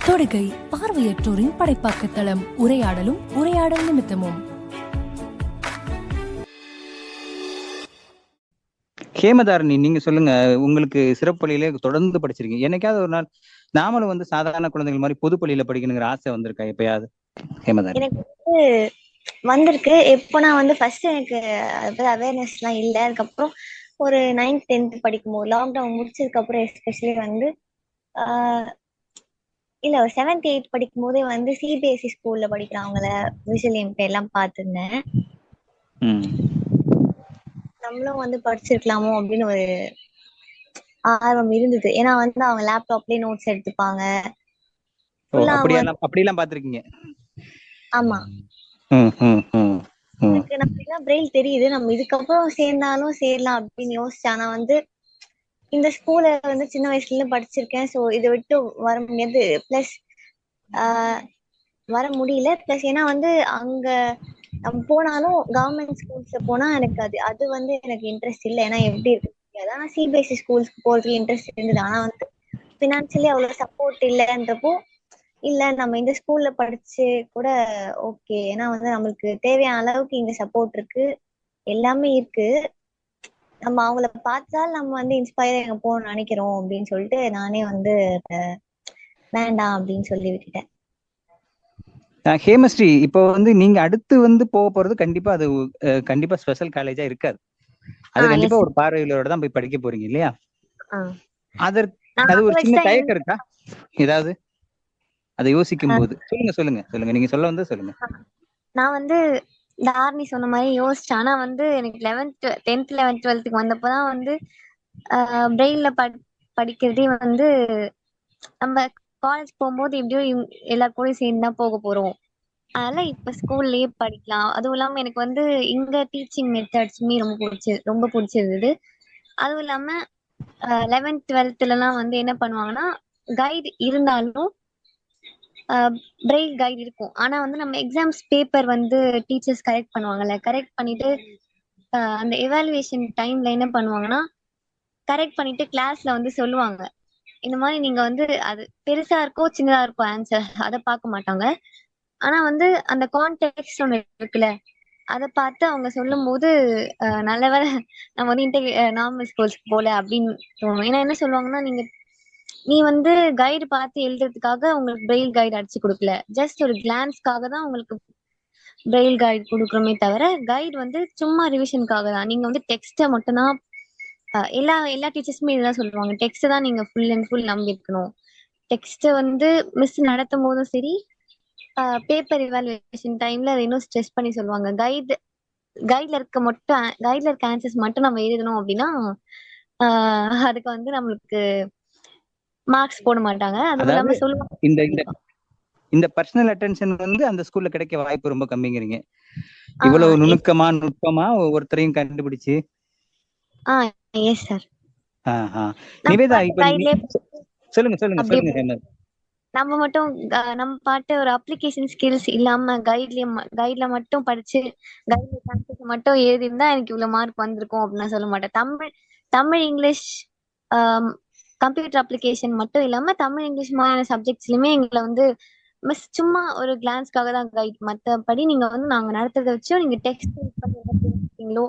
தொடுகை பார்வையற்றோரின் படைப்பாக்க தளம். உரையாடலும் உரையாடல் நிமித்தமும். ஹேமதாரணி, நீங்க சொல்லுங்க. உங்களுக்கு சிறப்பு பள்ளியிலே தொடர்ந்து படிச்சிருக்கீங்க. என்னைக்காவது ஒரு நாள் நாமளும் சாதாரண குழந்தைகள் மாதிரி பொது பள்ளியில படிக்கணுங்கிற ஆசை வந்திருக்கா எப்பயாவது? ஹேமதாரணி, எனக்கு வந்திருக்கு. எப்போ நான் ஃபர்ஸ்ட் எனக்கு அவேர்னஸ் எல்லாம் இல்லை. அதுக்கப்புறம் ஒரு 9th 10th படிக்கும்போது லாக்டவுன் முடிச்சதுக்கு அப்புறம் எஸ்பெஷலி இல்ல ஒரு 7th 8th படிக்கும் போதே சிபிஎஸ்இ ஸ்கூல்ல படிக்கிறவங்கள விஷுவல் இம்பேர் எல்லாம் பார்த்திருந்தேன். நம்மளும் படிச்சிருக்கலாமோ அப்படின்னு ஒரு ஆர்வம் இருந்தது. ஏன்னா அவங்க லேப்டாப்லயே நோட்ஸ் எடுத்துப்பாங்க. அப்படியெல்லாம் பார்த்திருக்கீங்க? ஆமா. எனக்கு நம்ம பிரெயில் தெரியுது, நம்ம இதுக்கப்புறம் சேர்ந்தாலும் சேரலாம் அப்படின்னு யோசிச்சேன். ஆனா இந்த ஸ்கூல சின்ன வயசுல படிச்சிருக்கேன். ஸோ இதை விட்டு வர முடியாது. பிளஸ் வர முடியல. பிளஸ் ஏன்னா அங்க நம்ம போனாலும் கவர்மெண்ட் ஸ்கூல்ஸ்ல போனா எனக்கு அது எனக்கு இன்ட்ரெஸ்ட் இல்லை. ஏன்னா எப்படி இருக்கு தெரியாது. ஆனா சிபிஎஸ்இ ஸ்கூல்ஸ்க்கு போறதுக்கு இன்ட்ரெஸ்ட் இருந்தது. ஆனா பினான்சியலி அவ்வளவு சப்போர்ட் இல்லைன்றப்போ இல்ல நம்ம இந்த ஸ்கூல்ல படிச்சு கூட ஓகே. ஏன்னா நம்மளுக்கு தேவையான அளவுக்கு இங்க சப்போர்ட் இருக்கு, எல்லாமே இருக்கு. நம்ம அவங்கள பார்த்தால் நம்ம இன்ஸ்பயர் எங்க போகணும்னு நினைக்கிறோம் அப்படின்னு சொல்லிட்டு நானே வேண்டாம் அப்படின்னு சொல்லி விட்டுட்டேன். ஹேமஸ்ரீ, இப்போ நீங்க அடுத்து போக போறது கண்டிப்பா அது கண்டிப்பா ஸ்பெஷல் காலேஜா இருக்காது. அது கண்டிப்பா ஒரு பார்வையாளரோட தான் போய் படிக்க போறீங்க இல்லையா? அது ஒரு சின்ன தயக்கம் இருக்கா ஏதாவது அதை யோசிக்கும் போது? சொல்லுங்க நீங்க சொல்ல வந்து சொல்லுங்க. நான் தாரணி சொன்ன மாதிரி யோசிச்சேன். ஆனா எனக்கு 11th 10th 11th 12th வந்தப்போதான் பிரெயின்ல படிக்கிறதே நம்ம காலேஜ் போகும்போது எப்படியோ எல்லா கூடயும் சேர்ந்து தான் போக போறோம். அதனால இப்ப ஸ்கூல்லயே படிக்கலாம். அதுவும் இல்லாம எனக்கு இங்க டீச்சிங் மெத்தட்ஸுமே ரொம்ப பிடிச்சிருந்தது. அதுவும் இல்லாம 11th 12th எல்லாம் என்ன பண்ணுவாங்கன்னா கைடு இருந்தாலும் பிரெயில் கைடு இருக்கும். ஆனா நம்ம எக்ஸாம்ஸ் பேப்பர் டீச்சர்ஸ் கரெக்ட் பண்ணுவாங்கல்ல, கரெக்ட் பண்ணிட்டு அந்த எவாலுவேஷன் டைம்ல என்ன பண்ணுவாங்கன்னா கரெக்ட் பண்ணிட்டு கிளாஸ்ல சொல்லுவாங்க, இந்த மாதிரி நீங்க அது பெருசா இருக்கோ சின்னதா இருக்கோ ஆன்சர் அதை பார்க்க மாட்டாங்க. ஆனா அந்த கான்டெக்ஸ்ட் ஒண்ணு இருக்குல்ல, அதை பார்த்து அவங்க சொல்லும் போது நல்ல வேலை நம்ம நார்மல் ஸ்கூல்ஸ்க்கு போல அப்படின்னு தோணும். ஏன்னா என்ன சொல்லுவாங்கன்னா நீ கைடு பார்த்து எழுதுறதுக்காக உங்களுக்கு பிரெயில் கைடு அடிச்சு கொடுக்கல, ஜஸ்ட் ஒரு கிளான்ஸ்க்காக தான் உங்களுக்கு பிரெயில் கைடு கொடுக்குறோமே தவிர கைடு சும்மா ரிவிஷனுக்காக தான். நீங்க டெக்ஸ்ட்டை மட்டும்தான் எல்லா டீச்சர்ஸுமே இதுதான் சொல்லுவாங்க, டெக்ஸ்ட் தான் நீங்க ஃபுல் அண்ட் ஃபுல் நம்பி இருக்கணும். டெக்ஸ்ட் மிஸ் நடத்தும் போதும் சரி, பேப்பர் இவாலுவேஷன் டைம்ல அதை இன்னும் ஸ்ட்ரெஸ் பண்ணி சொல்லுவாங்க, கைட்ல இருக்க ஆன்சர்ஸ் மட்டும் நம்ம எழுதணும் அப்படின்னா அதுக்கு நம்மளுக்கு மார்க்ஸ் போட மாட்டாங்க. அது இல்லாம சொல்லுவாங்க இந்த பர்சனல் அட்டென்ஷன் அந்த ஸ்கூல்ல கிடைக்க வாய்ப்பு ரொம்ப கம்மிங்கிறீங்க. இவ்வளவு நுட்பமா ஒவ்வொருத்தரையும் கண்டுபிடிச்சு. Yes sir. நிவேதா, சொல்லுங்க. நம்ம மட்டும் நம்ம பாட்டு ஒரு அப்ளிகேஷன் ஸ்கில்ஸ் இல்லாம கைட்ல மட்டும் படிச்சு கைட்ல கான்செப்ட் மட்டும் எழுதிருந்தா எனக்கு இவ்வளவு மார்க் வந்திருக்கும் அப்படின்னு சொல்ல மாட்டேன். தமிழ் இங்கிலீஷ் கம்ப்யூட்டர் அப்ளிகேஷன் மட்டும் இல்லாம தமிழ் இங்கிலீஷ் மாதிரியான சப்ஜெக்ட்ஸ்லயுமே எங்களை மிஸ் சும்மா ஒரு கிளான்ஸ்க்காக தான் கைட். மற்றபடி நீங்க நாங்க நடத்துறதை வச்சோ நீங்க டெக்ஸ்ட் பண்ணீங்களோ,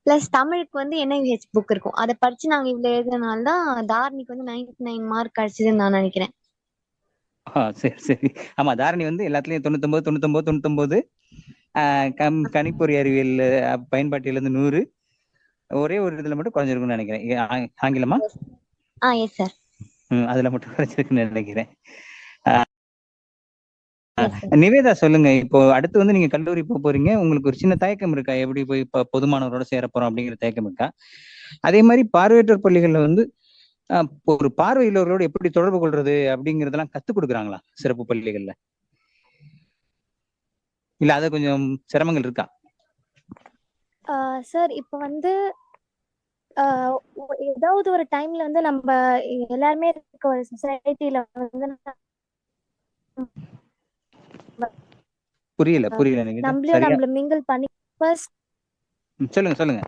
பிளஸ் தமிழுக்கு NIVH புக் இருக்கும், அதை படிச்சு நாங்க இவ்வளவு எழுதுனால தான் தாரணிக்கு 99 மார்க் கிடைச்சதுன்னு நான் நினைக்கிறேன். சரி. ஆமா, தாரணி எல்லாத்துலயும் 99 கணிப்பொறி அறிவியல் பயன்பாட்டில 100, ஒரே ஒரு இதுல மட்டும் குறைஞ்சிருக்கும்னு நினைக்கிறேன். ஆங்கிலமா? Yes sir. அதுல மட்டும் குறைஞ்சிருக்குன்னு நினைக்கிறேன். நிவேதா, சொல்லுங்க. இப்போ அடுத்து நீங்க கல்லூரி போறீங்க, உங்களுக்கு ஒரு சின்ன தயக்கம் இருக்கா? எப்படி போய் பொதுமானவரோட சேர போறோம் அப்படிங்கிற தயக்கம் இருக்கா? அதே மாதிரி பார்வையற்றோர் பள்ளிகள்ல ஒரு பார்வையுள்ளவர்களோட எப்படி தொடர்பு கொள்றது அப்படிங்கறதெல்லாம் கத்துக் கொடுக்குறாங்களா சிறப்பு பள்ளிகள்ல? இல்ல அது கொஞ்சம் சிரமங்கள் இருக்கா? சார் இப்போ ஏதாவது ஒரு டைம்ல நம்ம எல்லாருமே இருக்க ஒரு சொசைட்டில புரியல நம்மள மிங்கிள் பண்ணி சொல்லுங்க.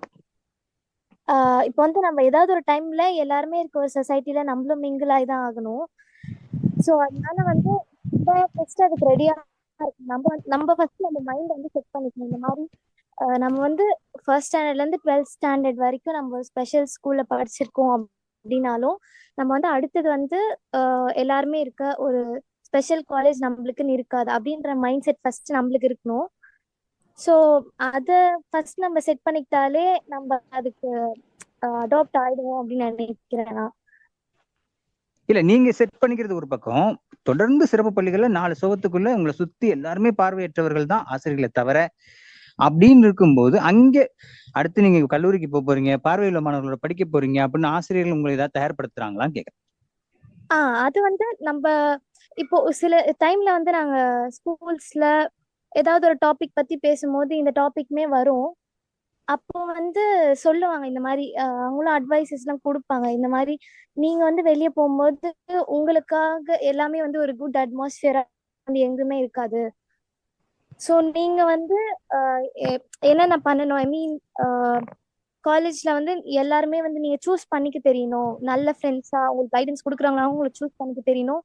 இப்போ நம்ம ஏதாவது ஒரு டைம்ல எல்லாருமே இருக்க ஒரு சொசைட்டில நம்மளும் மிங்கிள் ஆகி தான் ஆகணும். ஸோ அதனால வந்து நம்ம ஃபர்ஸ்ட் அதுக்கு ரெடியா நம்ம ஃபர்ஸ்ட் நம்ம மைண்ட் வந்து செட் பண்ணிக்கணும். இந்த மாதிரி நம்ம வந்து ஃபர்ஸ்ட் ஸ்டாண்டர்ட்ல இருந்து 12th ஸ்டாண்டர்ட் வரைக்கும் நம்ம ஸ்பெஷல் ஸ்கூல்ல படிச்சிருக்கோம் அப்படின்னாலும் நம்ம வந்து அடுத்தது வந்து எல்லாருமே இருக்க ஒரு ஸ்பெஷல் காலேஜ் நம்மளுக்குன்னு இருக்காது அப்படின்ற மைண்ட் செட் ஃபர்ஸ்ட் நம்மளுக்கு இருக்கணும். ஸோ அதை ஃபர்ஸ்ட் நம்ம செட் பண்ணிக்கிட்டாலே நம்ம அதுக்கு அடாப்ட் ஆயிடுவோம் அப்படின்னு நினைக்கிறேன் நான். இல்ல நீங்க செட் பண்ணிக்கிறது ஒரு பக்கம், தொடர்ந்து சிறப்பு பள்ளிகள்ல 4 சுவத்துக்குள்ள உங்களை சுத்தி எல்லாருமே பார்வையற்றவர்கள் தான் ஆசிரியர்களை தவிர அப்படின்னு இருக்கும்போது, அங்க அடுத்து நீங்க கல்லூரிக்கு போறீங்க, பார்வையுள்ள மாணவர்களோட படிக்க போறீங்க அப்படின்னு ஆசிரியர்கள் உங்களை ஏதாவது தயார்படுத்துறாங்களான்னு கேட்கறேன். அது வந்து நம்ம இப்போ சில டைம்ல வந்து நாங்க ஸ்கூல்ஸ்ல ஏதாவது ஒரு டாபிக் பத்தி பேசும்போது இந்த டாபிக்மே வரும். அப்போ வந்து சொல்லுவாங்க இந்த மாதிரி அவங்களும் அட்வைசஸ் எல்லாம் கொடுப்பாங்க. இந்த மாதிரி நீங்க வந்து வெளியே போகும்போது உங்களுக்காக எல்லாமே வந்து ஒரு குட் அட்மாஸ்பியரா வந்து எங்குமே இருக்காது. ஸோ நீங்க வந்து என்னென்ன பண்ணணும், ஐ மீன் காலேஜ்ல வந்து எல்லாருமே வந்து நீங்க சூஸ் பண்ணிக்க தெரியணும். நல்ல ஃப்ரெண்ட்ஸா உங்களுக்கு கைடன்ஸ் கொடுக்குறாங்களா உங்களுக்கு சூஸ் பண்ணிக்க தெரியணும்.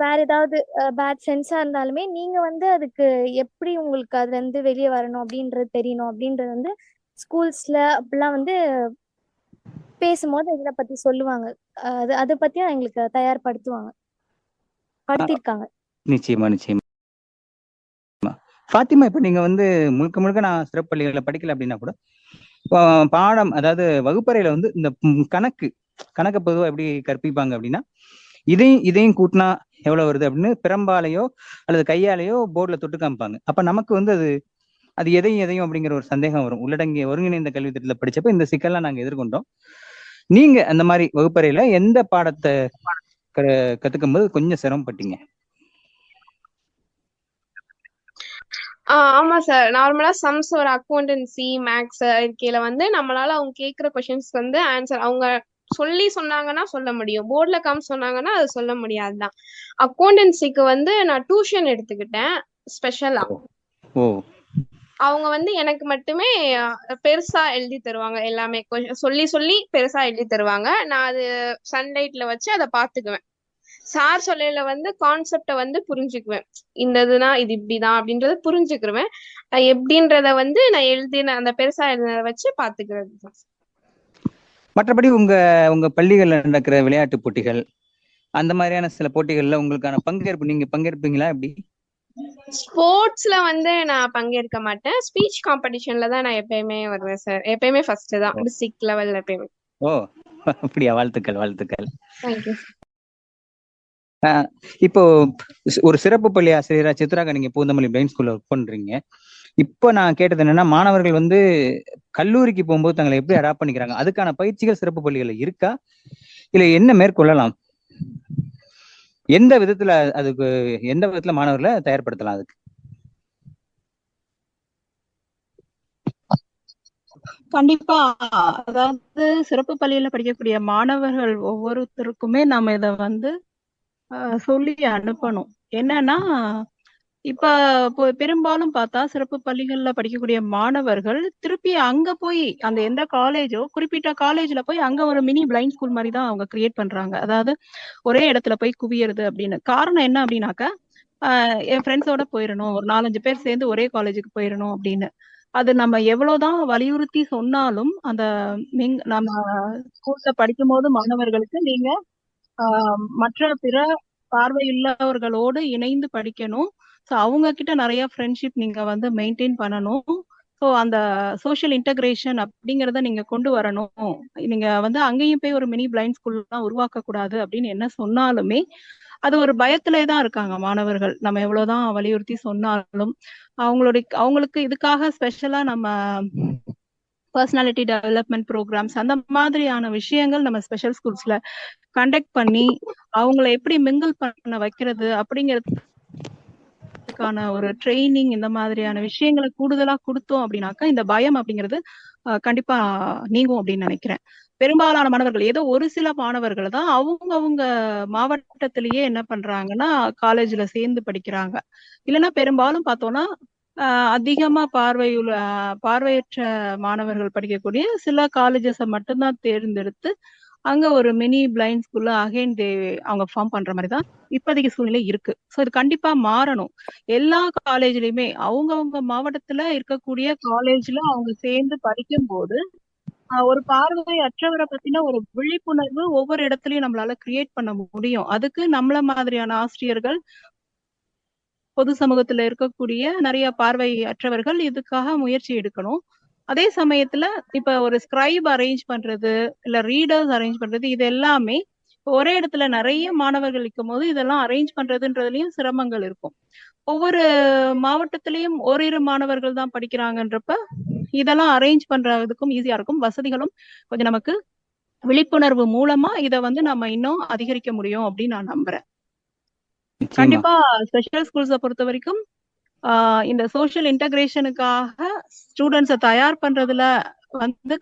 வேற ஏதாவது பேட் ஃப்ரெண்ட்ஸா இருந்தாலுமே நீங்க வந்து அதுக்கு எப்படி உங்களுக்கு அதுல இருந்து வெளியே வரணும் அப்படின்றது தெரியணும். அப்படின்றது வந்து ஸ்கூல்ஸ்ல அப்படிலாம் வந்து பேசும்போது இதை பத்தி சொல்லுவாங்க. அதை பத்தியும் எங்களுக்கு தயார்படுத்துவாங்க, படுத்திருக்காங்க. நிச்சயமா நிச்சயமா. ஃபாத்திமா, இப்ப நீங்க வந்து முழுக்க முழுக்க நான் சிறப்பு பள்ளிகளை படிக்கல அப்படின்னா கூட பாடம், அதாவது வகுப்பறையில வந்து இந்த கணக்கு பொதுவா எப்படி கற்பிப்பாங்க அப்படின்னா, இதையும் கூட்டினா எவ்வளவு வருது அப்படின்னு பெரம்பாலையோ அல்லது கையாலேயோ போர்டுல தொட்டு காமிப்பாங்க. அப்ப நமக்கு வந்து அது எதையும் அப்படிங்கிற ஒரு சந்தேகம் வரும். உள்ளடங்கிய ஒருங்கிணைந்த கல்வி திட்டத்துல படிச்சப்ப இந்த சிக்கல்லாம் நாங்க எதிர்கொண்டோம். நீங்க அந்த மாதிரி வகுப்பறையில எந்த பாடத்தை கத்துக்கும் போது கொஞ்சம் சிரமப்பட்டீங்க? ஆமா சார், நார்மலா சம்ஸ் ஒரு அக்கௌண்டன்சி மேக்ஸ் இருக்கையில வந்து நம்மளால அவங்க கேட்கிற கொஸ்டின்ஸ் வந்து ஆன்சர் அவங்க சொன்னாங்கன்னா சொல்ல முடியும், போர்ட்ல சொன்னாங்கன்னா அது சொல்ல முடியாதுதான். அக்கௌண்டன்சிக்கு வந்து நான் டியூஷன் எடுத்துக்கிட்டேன் ஸ்பெஷலா. அவங்க வந்து எனக்கு மட்டுமே பெருசா எழுதி தருவாங்க, எல்லாமே சொல்லி பெருசா எழுதி தருவாங்க. நான் அது சன்லைட்ல வச்சு அதை பாத்துக்குவேன். சார் சொல்லையில வந்து கான்செப்ட வந்து புரிஞ்சுக்குவேன், இந்த இதுனா இது இப்படிதான் அப்படின்றத புரிஞ்சுக்கிருவேன். எப்படின்றத வந்து நான் எழுதின அந்த பெருசா எழுதினத வச்சு பாத்துக்கிறது தான். மற்றபடி உங்க பள்ளிகள்ல நடக்கிற விளையாட்டு போட்டிகள் அந்த மாதிரியான சில போட்டிகள்ல உங்களுக்கான பங்கேற்பு, நீங்க பங்கேற்பீங்களா? எப்படி? ஸ்போர்ட்ஸ்ல வந்து நான் பங்கேற்க மாட்டேன். ஸ்பீச் காம்படிஷன்ல தான் நான் எப்பயுமே வருவேன் சார். எப்பயுமே ஃபர்ஸ்ட் தான், டிஸ்ட்ரிக்ட் லெவல்ல எப்பயுமே. அப்படியா? வாழ்த்துக்கள். தேங்க்யூ. இப்போ ஒரு சிறப்பு பள்ளி ஆசிரியரா சித்ராக நீங்க பூந்தமல்லி பிளைண்ட் ஸ்கூல்ல ஒர்க் பண்றீங்க. இப்போ நான் கேட்டது என்னன்னா, மாணவர்கள் வந்து கல்லூரிக்கு போகும்போது தங்களை எப்படி அடாப்ட் பண்ணிக்கிறாங்க, அதுக்கான பயிற்சிகள் சிறப்பு பள்ளிகள்ல இருக்கா, இல்ல என்ன மேற்கொள்ளலாம், எந்த விதத்துல மாணவர்களை தயார்படுத்தலாம் அதுக்கு? கண்டிப்பா. அதாவது சிறப்பு பள்ளியில படிக்கக்கூடிய மாணவர்கள் ஒவ்வொருத்தருக்குமே நம்ம இத வந்து சொல்லி அனுப்பணும். என்னன்னா, இப்ப பெரும்பாலும் பார்த்தா சிறப்பு பள்ளிகள்ல படிக்கக்கூடிய மாணவர்கள் திருப்பி அங்க போய் அந்த எந்த காலேஜோ குறிப்பிட்ட காலேஜ்ல போய் அங்க ஒரு மினி பிளைண்ட் ஸ்கூல் மாதிரி தான் அவங்க கிரியேட் பண்றாங்க. அதாவது ஒரே இடத்துல போய் குவியறது அப்படின்னு. காரணம் என்ன அப்படின்னாக்கா, என் ஃப்ரெண்ட்ஸோட போயிடணும், ஒரு 4-5 பேர் சேர்ந்து ஒரே காலேஜுக்கு போயிடணும் அப்படின்னு. அது நம்ம எவ்வளவுதான் வலியுறுத்தி சொன்னாலும் அந்த நம்ம ஸ்கூல்ல படிக்கும் போது மாணவர்களுக்கு நீங்க மற்ற பிற பார்வையுள்ளவர்களோடு இணைந்து படிக்கணும். ஸோ அவங்க கிட்ட நிறைய ஃப்ரெண்ட்ஷிப் நீங்க வந்து மெயின்டைன் பண்ணணும். ஸோ அந்த சோஷியல் இன்டகிரேஷன் அப்படிங்கிறத நீங்க கொண்டு வரணும். நீங்க வந்து அங்கேயும் போய் ஒரு மினி பிளைண்ட் ஸ்கூல்லாம் உருவாக்க கூடாது அப்படின்னு என்ன சொன்னாலுமே அது ஒரு பயத்திலே தான் இருக்காங்க மாணவர்கள். நம்ம எவ்வளவுதான் வலியுறுத்தி சொன்னாலும் அவங்களுக்கு இதுக்காக ஸ்பெஷலா நம்ம பர்சனாலிட்டி டெவலப்மெண்ட் ப்ரோக்ராம்ஸ் அந்த மாதிரியான விஷயங்கள் நம்ம ஸ்பெஷல் ஸ்கூல்ஸ்ல கண்டக்ட் பண்ணி அவங்கள எப்படி மிங்கிள் பண்ண வைக்கிறது அப்படிங்கிறதுக்கான ஒரு ட்ரைனிங், இந்த மாதிரியான விஷயங்களை கூடுதலா கொடுத்தோம் அப்படின்னாக்கா இந்த பயம் அப்படிங்கிறது கண்டிப்பா நீங்கும் அப்படின்னு நினைக்கிறேன். பெரும்பாலான மாணவர்கள், ஏதோ ஒரு சில மாணவர்கள் தான் அவங்க மாவட்டத்திலேயே என்ன பண்றாங்கன்னா காலேஜ்ல சேர்ந்து படிக்கிறாங்க. இல்லைன்னா பெரும்பாலும் பார்த்தோம்னா அதிகமா பார்வையற்ற மாணவர்கள் படிக்கக்கூடிய சில காலேஜஸை மட்டும்தான் தேர்ந்தெடுத்து அங்க ஒரு மினி பிளைண்ட் ஸ்கூல்ல அகைன் அவங்க ஃபார்ம் பண்ற மாதிரி தான் இப்போதைக்கு சூழ்நிலை இருக்கு. ஸோ இது கண்டிப்பா மாறணும். எல்லா காலேஜ்லயுமே அவங்கவங்க மாவட்டத்துல இருக்கக்கூடிய காலேஜ்ல அவங்க சேர்ந்து படிக்கும் போது ஒரு பார்வை அற்றவரை பத்தின ஒரு விழிப்புணர்வு ஒவ்வொரு இடத்துலயும் நம்மளால கிரியேட் பண்ண முடியும். அதுக்கு நம்மள மாதிரியான ஆசிரியர்கள், பொது சமூகத்துல இருக்கக்கூடிய நிறைய பார்வை அற்றவர்கள் இதுக்காக முயற்சி எடுக்கணும். அதே சமயத்துல இப்ப ஒரு ஸ்கிரைப் அரேஞ்ச் பண்றது, இல்ல ரீடர்ஸ் அரேஞ்ச் பண்றது, இது எல்லாமே ஒரே இடத்துல நிறைய மாணவர்கள் இருக்கும் போது இதெல்லாம் அரேஞ்ச் பண்றதுன்றதுலயும் சிரமங்கள் இருக்கும். ஒவ்வொரு மாவட்டத்திலயும் ஓரிரு மாணவர்கள் தான் படிக்கிறாங்கன்றப்ப இதெல்லாம் அரேஞ்ச் பண்றதுக்கும் ஈஸியா இருக்கும். வசதிகளும் கொஞ்சம் நமக்கு விழிப்புணர்வு மூலமா இதை நம்ம இன்னும் அதிகரிக்க முடியும் அப்படின்னு நான் நம்புறேன். நிச்சயமா கண்டிப்பா ஸ்பெஷல் ஸ்கூல்ஸை பொறுத்த வரைக்கும் இந்த சோஷியல் இன்டகிரேஷனுக்காக ஸ்டூடெண்ட்ஸை தயார் பண்றதுல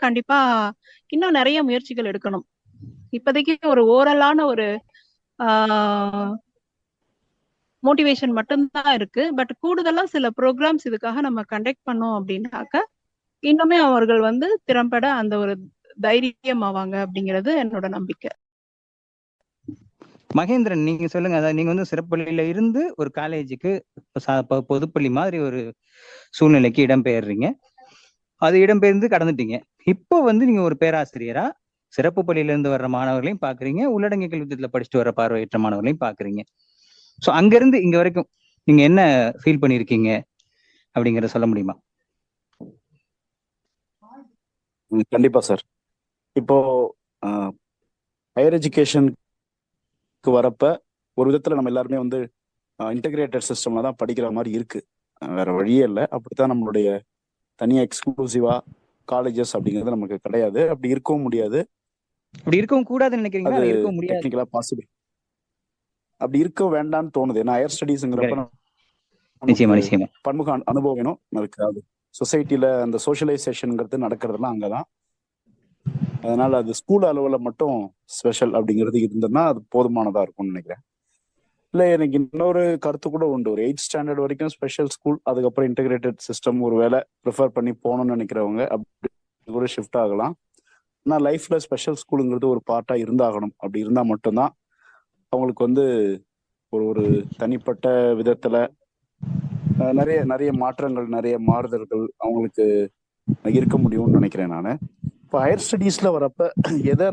கண்டிப்பா இன்னும் நிறைய முயற்சிகள் எடுக்கணும். இப்போதைக்கு ஒரு ஓரலான ஒரு மோட்டிவேஷன் மட்டும்தான் இருக்கு. பட் கூடுதலா சில ப்ரோக்ராம்ஸ் இதுக்காக நம்ம கண்டக்ட் பண்ணோம் அப்படின்னாக்க இன்னுமே அவர்கள் திறம்பட அந்த ஒரு தைரியம் ஆவாங்க அப்படிங்கிறது என்னோட நம்பிக்கை. மகேந்திரன், நீங்க சொல்லுங்க. அதாவது நீங்க சிறப்பள்ளியில இருந்து ஒரு காலேஜுக்கு பொதுப்பள்ளி மாதிரி ஒரு சூழ்நிலைக்கு இடம்பெயர்றீங்க. அது இடம்பெயர்ந்து கடந்துட்டீங்க. இப்போ நீங்க ஒரு பேராசிரியரா சிறப்பு பள்ளியில இருந்து வர்ற மாணவர்களையும் பாக்குறீங்க, உள்ளடங்கிய கல்வி திட்டத்துல படிச்சுட்டு வர்ற பார்வையற்ற மாணவர்களையும் பாக்குறீங்க. ஸோ அங்க இருந்து இங்க வரைக்கும் நீங்க என்ன ஃபீல் பண்ணிருக்கீங்க அப்படிங்கறத சொல்ல முடியுமா? கண்டிப்பா சார். இப்போ ஹையர் எஜுகேஷனுக்கு வரப்ப ஒரு விதத்துல நம்ம எல்லாருமே இன்டகிரேட்டட் சிஸ்டம்ல தான் படிக்கிற மாதிரி இருக்கு. வேற வழியே இல்லை. அப்படித்தான் நம்மளுடைய தனியா எக்ஸ்க்ளூசிவா காலேஜஸ் அப்படிங்கிறது நமக்கு கிடையாது. அப்படி இருக்கவும் முடியாது. அப்படி இருக்கவும் கூடாதுன்னு நினைக்கிறீங்களா? அது இருக்கவும் முடியாது, டெக்னிக்கலா பாசிபிள். அப்படி இருக்க வேண்டாம்னு தோணுது. ஏன்னா ஹையர் ஸ்டடீஸ்ங்கிறப்ப நிச்சயமா நிச்சயமா பன்முக அனுபவம் வேணும். இருக்காது சொசைட்டில அந்த சோஷியலைசேஷன்ங்கிறது நடக்கிறதுலாம் அங்கதான். அதனால அது ஸ்கூல் அளவுல மட்டும் ஸ்பெஷல் அப்படிங்கிறது இருந்ததுன்னா அது போதுமானதா இருக்கும்னு நினைக்கிறேன். இல்ல, எனக்கு இன்னொரு கருத்து கூட உண்டு. ஒரு 8th ஸ்டாண்டர்ட் வரைக்கும் ஸ்பெஷல் ஸ்கூல், அதுக்கப்புறம் இன்டகிரேட்டட் சிஸ்டம் ஒரு வேலை ப்ரிஃபர் பண்ணி போகணும்னு நினைக்கிறவங்க அப்படி கூட ஷிஃப்ட் ஆகலாம். ஆனால் லைஃப்ல ஸ்பெஷல் ஸ்கூலுங்கிறது ஒரு பார்ட்டா இருந்தாகணும். அப்படி இருந்தா மட்டும்தான் அவங்களுக்கு ஒரு தனிப்பட்ட விதத்துல நிறைய நிறைய மாற்றங்கள், நிறைய மாறுதல்கள் அவங்களுக்கு இருக்க முடியும்னு நினைக்கிறேன் நான். இப்போ ஹையர் ஸ்டடீஸ்ல வரப்ப எதை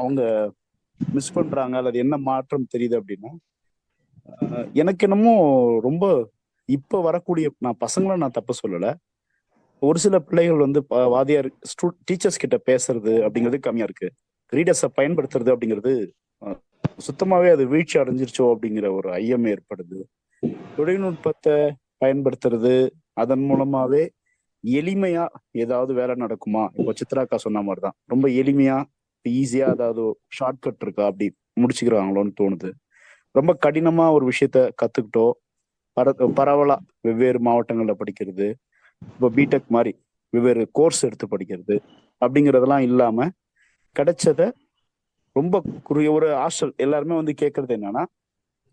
அவங்க மிஸ் பண்றாங்க அல்லது என்ன மாற்றம் தெரியுது அப்படின்னா, எனக்கு என்னமோ ரொம்ப இப்ப வரக்கூடிய பசங்களை நான் தப்பு சொல்லல, ஒரு சில பிள்ளைகள் வாதியார் டீச்சர்ஸ் கிட்ட பேசுறது அப்படிங்கிறது கம்மியா இருக்கு. ரீடர்ஸை பயன்படுத்துறது அப்படிங்கிறது சுத்தமாவே அது வீழ்ச்சி அடைஞ்சிருச்சோ அப்படிங்கிற ஒரு ஐயம் ஏற்படுது. தொழில்நுட்பத்தை பயன்படுத்துறது, அதன் மூலமாவே எளிமையா ஏதாவது வேலை நடக்குமா? இப்போ சித்ராக்கா சொன்ன மாதிரிதான் ரொம்ப எளிமையா ஈஸியா அதாவது ஷார்ட்கட் இருக்கா அப்படி முடிச்சுக்கிறாங்களோன்னு தோணுது. ரொம்ப கடினமா ஒரு விஷயத்த கத்துக்கிட்டோ பரவலா வெவ்வேறு மாவட்டங்கள்ல படிக்கிறது, இப்போ பிடெக் மாதிரி வெவ்வேறு கோர்ஸ் எடுத்து படிக்கிறது அப்படிங்கிறதெல்லாம் இல்லாம கிடைச்சத ரொம்ப குறுகிய ஒரு ஹாஸ்டல். எல்லாருமே கேட்கறது என்னன்னா,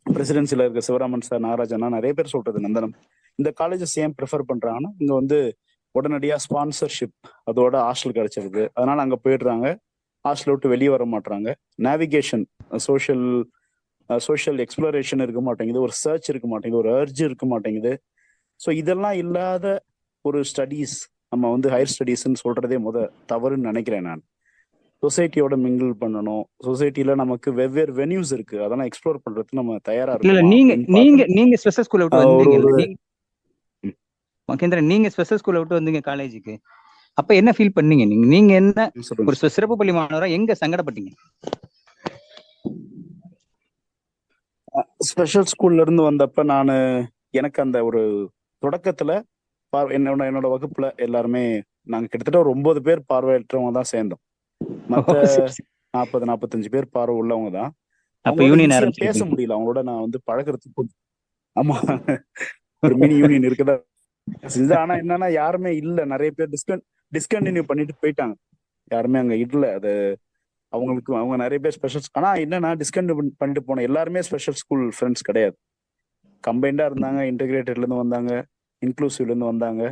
பிரசிடென்சில இருக்க சிவராமன் சார், நாகராஜனா நிறைய பேர் சொல்றது நந்தனம், இந்த காலேஜஸ் ஏன் ப்ரிஃபர் பண்றாங்கன்னா இங்க உடனடியா ஸ்பான்சர்ஷிப் அதோட ஹாஸ்டல் கிடைச்சிருக்கு. அதனால அங்க போயிடுறாங்க. ஹாஸ்டல் விட்டு வெளியே வர மாட்டாங்க. நேவிகேஷன், சோஷியல் எக்ஸ்ப்ளோரேஷன் இருக்க மாட்டேங்குது, ஒரு சர்ச் இருக்க மாட்டேங்குது, ஒரு அர்ஜ் இருக்க மாட்டேங்குது. ஸோ இதெல்லாம் இல்லாத ஒரு ஸ்டடீஸ் நம்ம ஹையர் ஸ்டடீஸ்ன்னு சொல்றதே தவறுன்னு நினைக்கிறேன் நான். சொசைட்டியோட மிங்கிள் பண்ணணும். சொசைட்டில நமக்கு வெவ்வேறு வென்யூஸ் இருக்கு, அதெல்லாம் எக்ஸ்ப்ளோர் பண்றதுக்கு நம்ம தயாரா இருக்கோம். நீங்க ஸ்பெஷல் ஸ்கூல்ல விட்டு வந்தீங்க மகேந்திரன், நீங்க ஸ்பெஷல் ஸ்கூல்ல விட்டு வந்தீங்க காலேஜுக்கு. அப்ப என்ன ஃபீல் பண்ணீங்க? நீங்க என்ன ஒரு சிறப்பு பள்ளி மாணவரா எங்க சங்கடப்பட்டீங்க? ஸ்பெஷல் ஸ்கூல்ல இருந்து வந்தப்ப எனக்கு அந்த ஒரு தொடக்கத்துல என்னோட வகுப்புல எல்லாருமே நாங்க கிட்டத்தட்ட ஒரு 9 பேர் பார்வையற்றவங்க தான் சேர்ந்தோம். மத்த 40-45 பேர் பார்வை உள்ளவங்க தான். பேச முடியல அவங்களோட. நான் பழகிறதுக்கு ஆமா ஒரு மினி யூனியன் இருக்குதா. ஆனா என்னன்னா யாருமே இல்ல. நிறைய பேர் டிஸ்கண்டினியூ பண்ணிட்டு போயிட்டாங்க. யாருமே அங்க இல்ல. அது அவங்க நிறைய பேர் ஸ்பெஷல். ஆனா என்னன்னா டிஸ்கண்டினியூ பண்ணிட்டு போன எல்லாருமே ஸ்பெஷல் ஸ்கூல் ஃப்ரெண்ட்ஸ் கிடையாது. கம்பைண்டா இருந்தாங்க. இன்டகிரேட்டட்ல இருந்து வந்தாங்க, இன்க்ளூசிவ்ல இருந்து வந்தாங்க.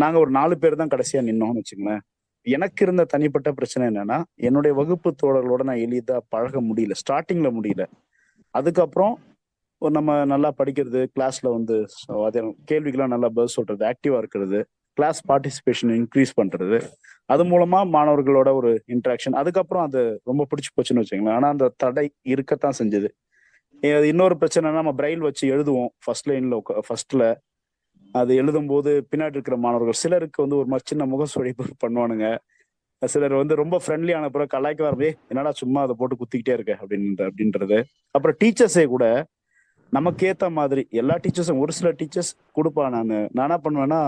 நாங்க ஒரு 4 பேர் தான் கடைசியா நின்னோம்னு வச்சுங்களேன். எனக்கு இருந்த தனிப்பட்ட பிரச்சனை என்னன்னா, என்னுடைய வகுப்பு தோழர்களோட நான் எளிதா பழக முடியல, ஸ்டார்டிங்ல முடியல. அதுக்கப்புறம் நம்ம நல்லா படிக்கிறது, கிளாஸ்ல வந்து கேள்விக்கெல்லாம் நல்லா பதில் சொல்றது, ஆக்டிவா இருக்கிறது, கிளாஸ் பார்ட்டிசிபேஷன் இன்க்ரீஸ் பண்றது, அது மூலமா மாணவர்களோட ஒரு இன்ட்ராக்ஷன், அதுக்கப்புறம் அது ரொம்ப பிடிச்சி போச்சுன்னு வச்சுங்களேன். ஆனா அந்த தடை இருக்கத்தான் செஞ்சது. இன்னொரு பிரச்சனைனா, நம்ம பிரைல் வச்சு எழுதுவோம் ஃபர்ஸ்ட்ல. அது எழுதும் போது பின்னாடி இருக்கிற மாணவர்கள் சிலருக்கு வந்து ஒரு மாதிரி சின்ன முகசுழிப்பு பண்ணுவானுங்க. சிலர் வந்து ரொம்ப ஃப்ரெண்ட்லியான பிறகு கலாய்க்க வரவே, என்னடா சும்மா அதை போட்டு குத்திக்கிட்டே இருக்க அப்படின்றது. அப்புறம் டீச்சர்ஸே கூட நமக்கு ஏத்த மாதிரி எல்லா டீச்சர்ஸும், ஒரு சில டீச்சர்ஸ் கொடுப்பா. நான் என்ன பண்ணுவேன்னா,